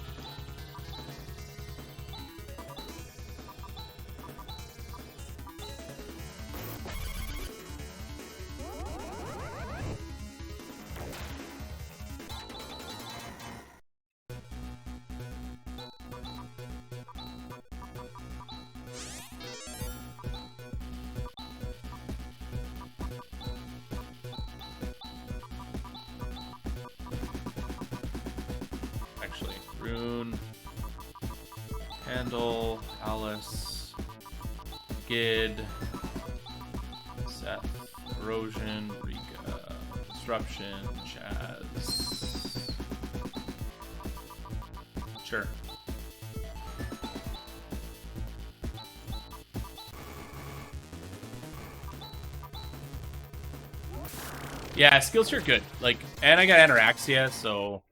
Speaker 1: Actually, Rune, Handle, Alice, Gid, Seth, Erosion, Rika, Disruption, Chaz. Sure. Yeah, skills are good. Like, and I got Ataraxia, so,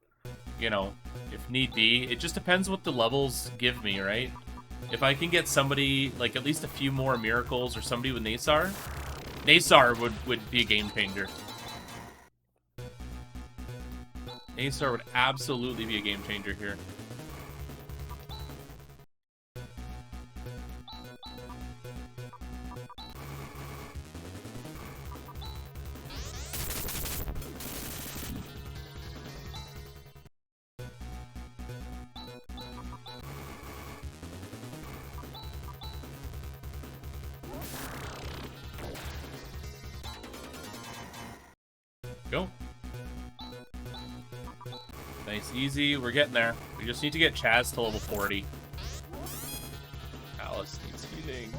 Speaker 1: you know, if need be. It just depends what the levels give me, right? If I can get somebody, like, at least a few more miracles or somebody with Nasar, Nasar would be a game changer. Nasar would absolutely be a game changer here. Go. Nice, easy. We're getting there. We just need to get Chaz to level 40. Alice needs healing.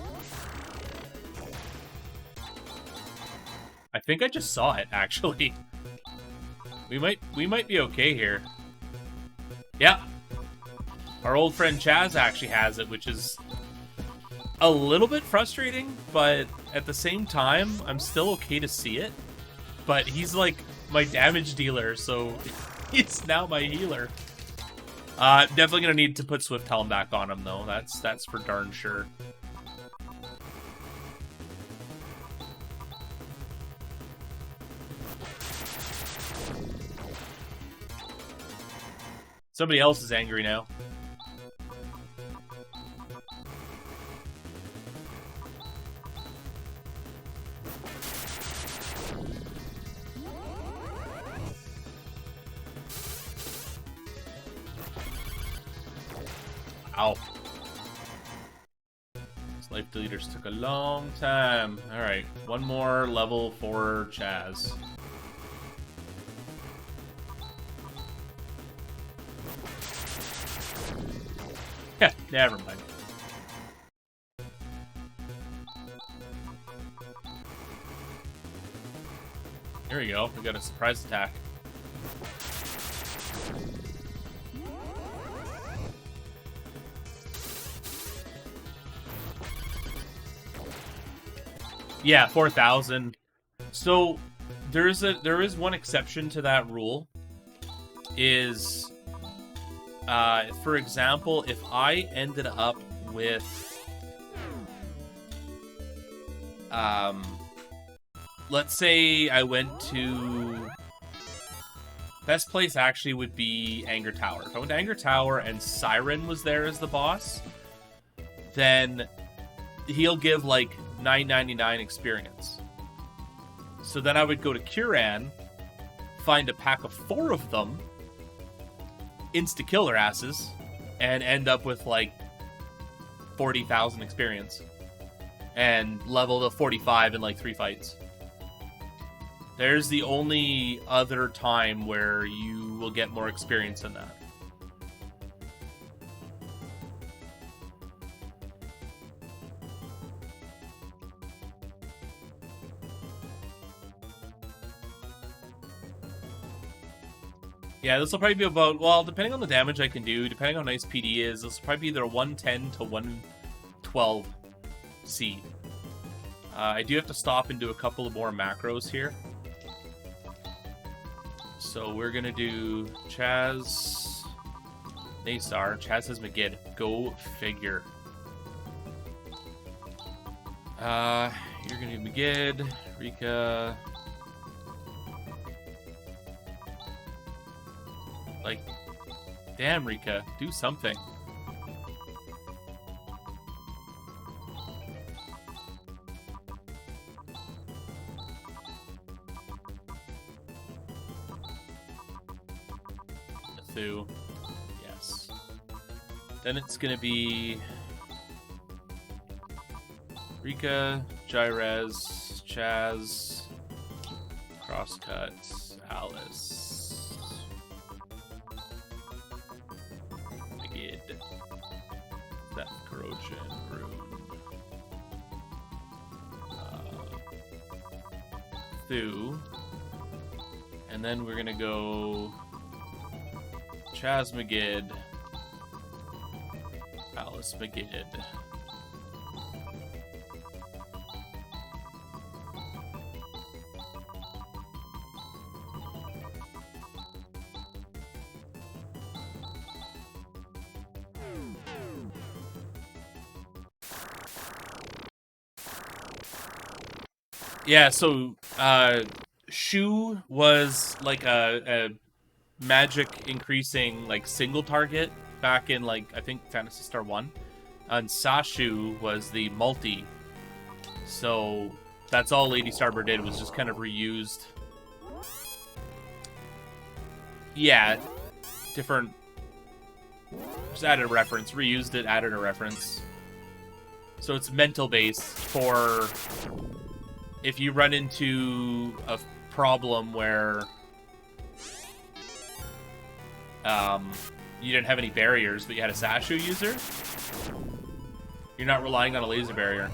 Speaker 1: I think I just saw it, actually. We might be okay here. Yeah. Our old friend Chaz actually has it, which is a little bit frustrating, but at the same time, I'm still okay to see it. But he's like my damage dealer, so he's now my healer. Definitely gonna need to put Swift Helm back on him though. That's for darn sure. Somebody else is angry now. Ow. These life deleters took a long time. Alright, one more level for Chaz. Yeah, never mind. Here we go. We got a surprise attack. Yeah, 4,000. So there is one exception to that rule. Is for example, if I ended up with let's say I went to best place actually would be Anger Tower. If I went to Anger Tower and Siren was there as the boss, then he'll give like 999 experience. So then I would go to Kuran, find a pack of 4 of them, insta-kill their asses, and end up with like 40,000 experience. And level to 45 in like 3 fights. There's the only other time where you will get more experience than that. Yeah, this will probably be about, well, depending on the damage I can do, depending on how nice PD is, this will probably be either 110 to 112 seed. I do have to stop and do a couple of more macros here. So we're gonna do Chaz, Naystar. Chaz has McGid. Go figure. You're gonna do McGid, Rika. Like, damn, Rika, do something. Thu. Yes. Then it's gonna be Rika, Jyrez, Chaz, Crosscut, Alice, Megid, Seth, Corrosion, Rune, Thu, and then we're gonna go Chaz Megid, Alice Megid. Yeah, so Shu was like a magic increasing like single target back in like I think Phantasy Star 1. And Sashu was the multi. So that's all Lady Starber did was just kind of reused. Yeah, different. Just added a reference, reused it, added a reference. So it's mental base for if you run into a problem where you didn't have any barriers, but you had a Sashu user, you're not relying on a laser barrier.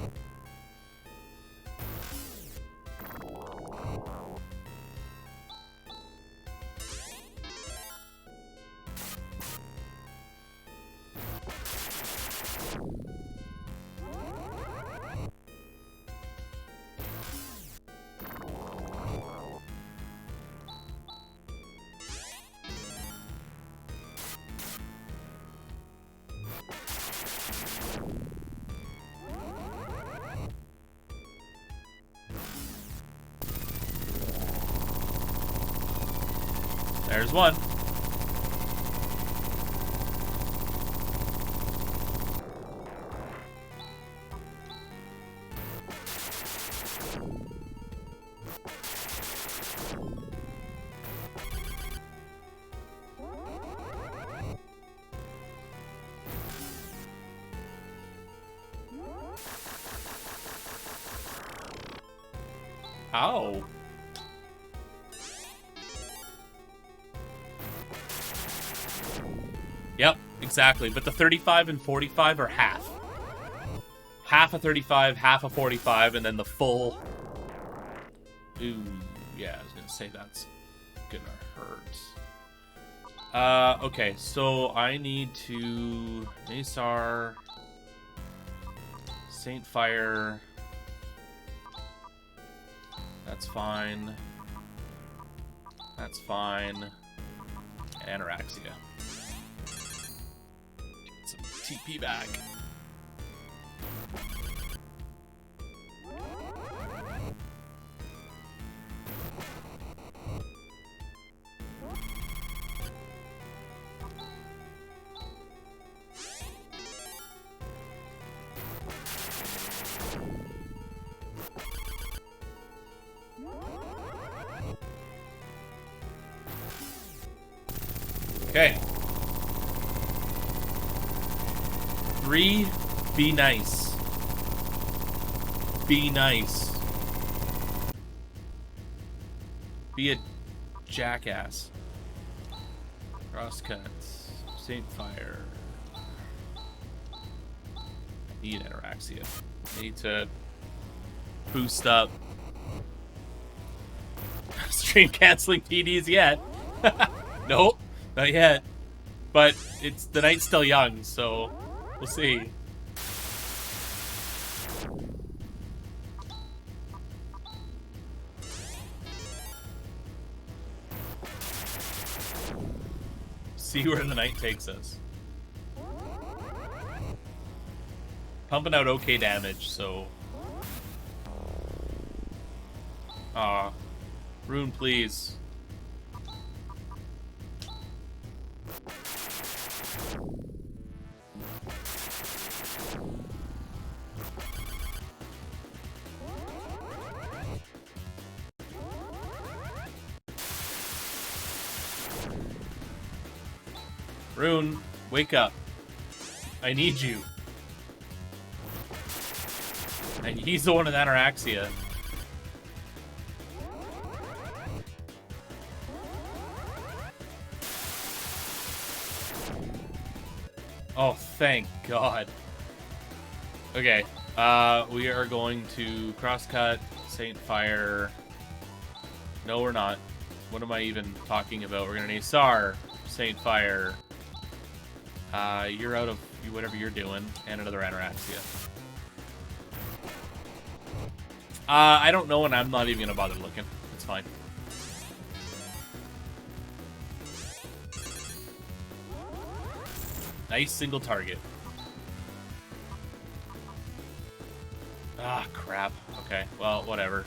Speaker 1: There's one. Ow. Yep, exactly. But the 35 and 45 are half. Half a 35, half a 45, and then the full... Ooh, yeah, I was gonna say that's gonna hurt. Okay, so I need to... Naysar... Saint Fire... That's fine. That's fine. Anoraxia. Get some TP back. Okay. 3, be nice. Be nice. Be a jackass. Crosscuts. Saint Fire. Need Anoraxia. Need to boost up. Stream canceling PDs yet. Nope. Not yet. But it's the night's still young, so we'll see. See where the night takes us. Pumping out okay damage, so... Aw. Rune, please. Rune, wake up. I need you. And he's the one with Ataraxia. Oh, thank God. Okay, we are going to crosscut, Saint Fire. No, we're not. What am I even talking about? We're gonna need Sar, Saint Fire. You're out of whatever you're doing, and another Ataraxia. I don't know, and I'm not even gonna bother looking. It's fine. Nice single target. Ah, crap. Okay, well, whatever.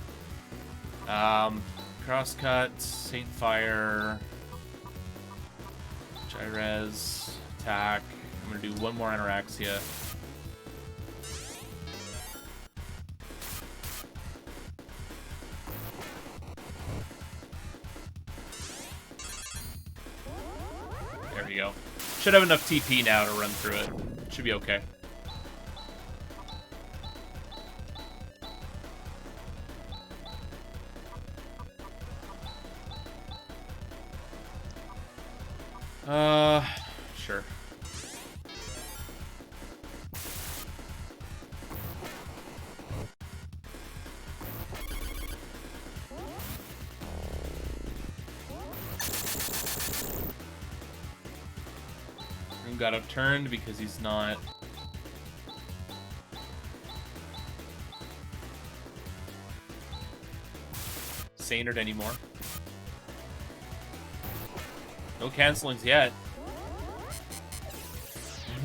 Speaker 1: Crosscut, Saint Fire, Gyrez, attack. I'm gonna do one more Ataraxia. There we go. Should have enough TP now to run through it. Should be okay. Sure. Rune got upturned because he's not... Sainted anymore. No cancelings yet.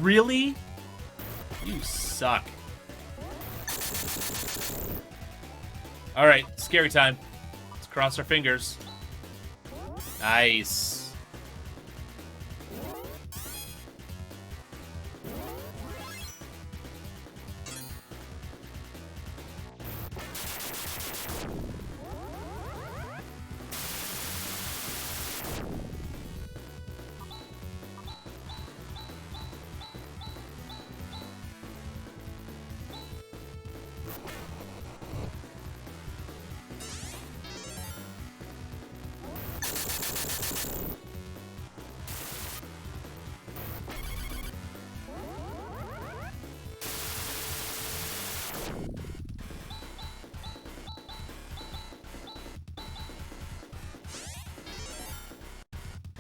Speaker 1: Really? You suck. Alright, scary time. Let's cross our fingers. Nice.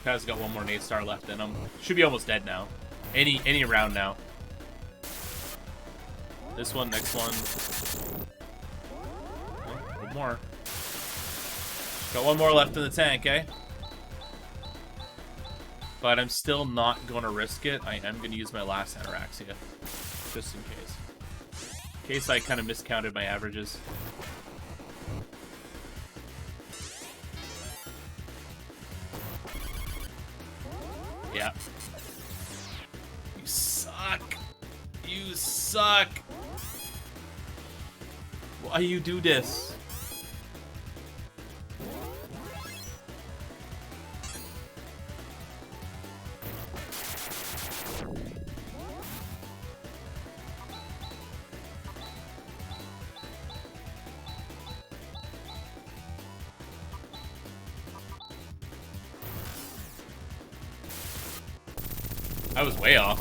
Speaker 1: Guy's got one more Nate Star left in him. Should be almost dead now. Any round now. This one, next one. Oh, one more. Got one more left in the tank, eh? But I'm still not going to risk it. I am going to use my last Ataraxia. Just in case. In case I kind of miscounted my averages. Yeah. You suck. You suck. Why you do this? I was way off.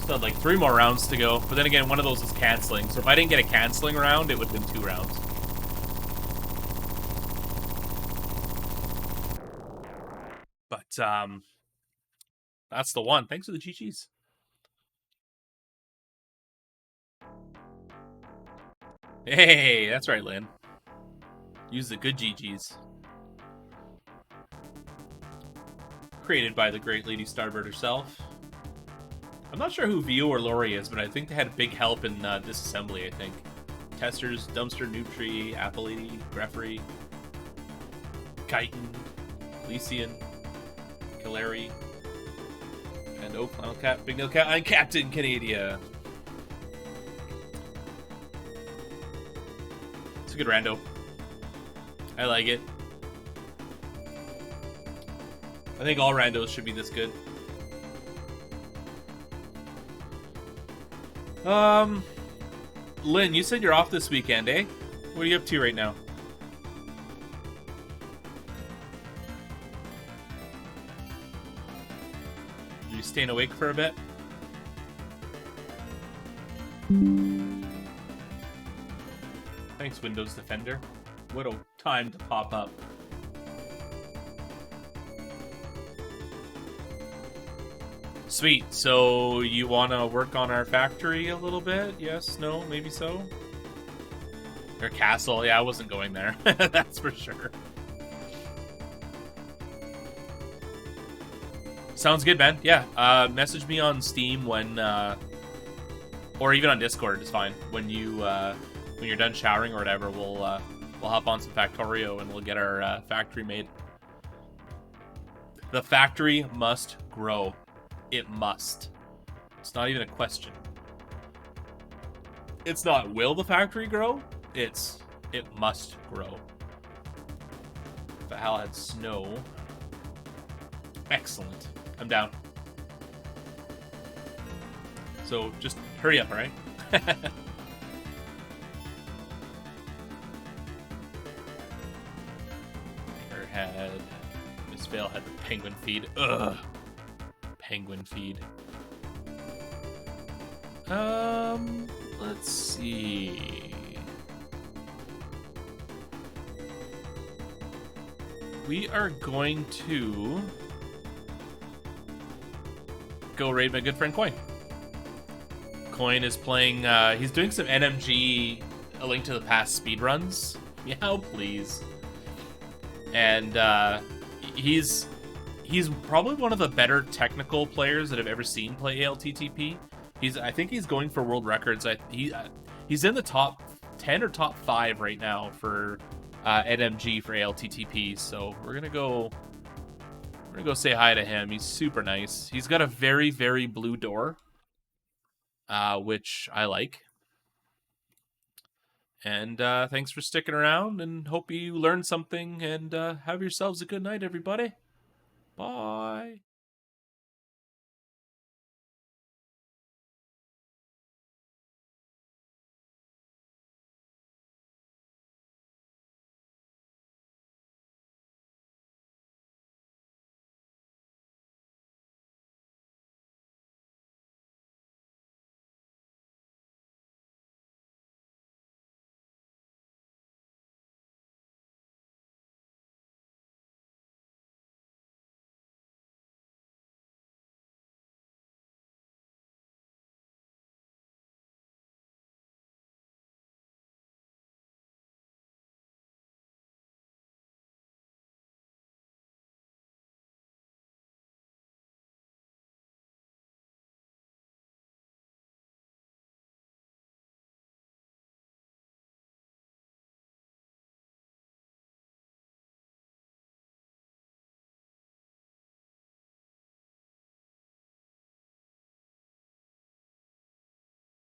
Speaker 1: Still had like 3 more rounds to go. But then again, one of those is canceling. So if I didn't get a canceling round, it would have been 2 rounds. But, that's the one. Thanks for the GGs. Hey, that's right, Lynn. Use the good GGs. Created by the great Lady Starbird herself. I'm not sure who Vio or Lori is, but I think they had big help in disassembly, I think. Testers, Dumpster, Noobtree, Apple Lady, Greffery, Chitin, Lycian, Kaleri, and Oak, Flannel Cat, Big Nail Cat, and Captain Canadia. It's a good rando. I like it. I think all randos should be this good. Lynn, you said you're off this weekend, eh? What are you up to right now? Are you staying awake for a bit? Thanks, Windows Defender. What a time to pop up. Sweet. So you want to work on our factory a little bit? Yes? No? Maybe so? Or castle? Yeah, I wasn't going there. That's for sure. Sounds good, man. Yeah. Message me on Steam when, or even on Discord is fine. When you're done showering or whatever, we'll hop on some Factorio and we'll get our factory made. The factory must grow. It must. It's not even a question. It's not will the factory grow? It must grow. If hell had snow. Excellent. I'm down. So just hurry up, alright? Airhead. Miss Vale had the penguin feed. Ugh. Penguin feed. Let's see. We are going to go raid my good friend Coin. Coin is playing, he's doing some NMG A Link to the Past speedruns. Yeah, please. And he's probably one of the better technical players that I've ever seen play ALTTP. I think he's going for world records. He's in the top 10 or top 5 right now for NMG for ALTTP. So we're gonna go say hi to him. He's super nice. He's got a very, very blue door, which I like. And thanks for sticking around, and hope you learned something, and have yourselves a good night, everybody. Bye.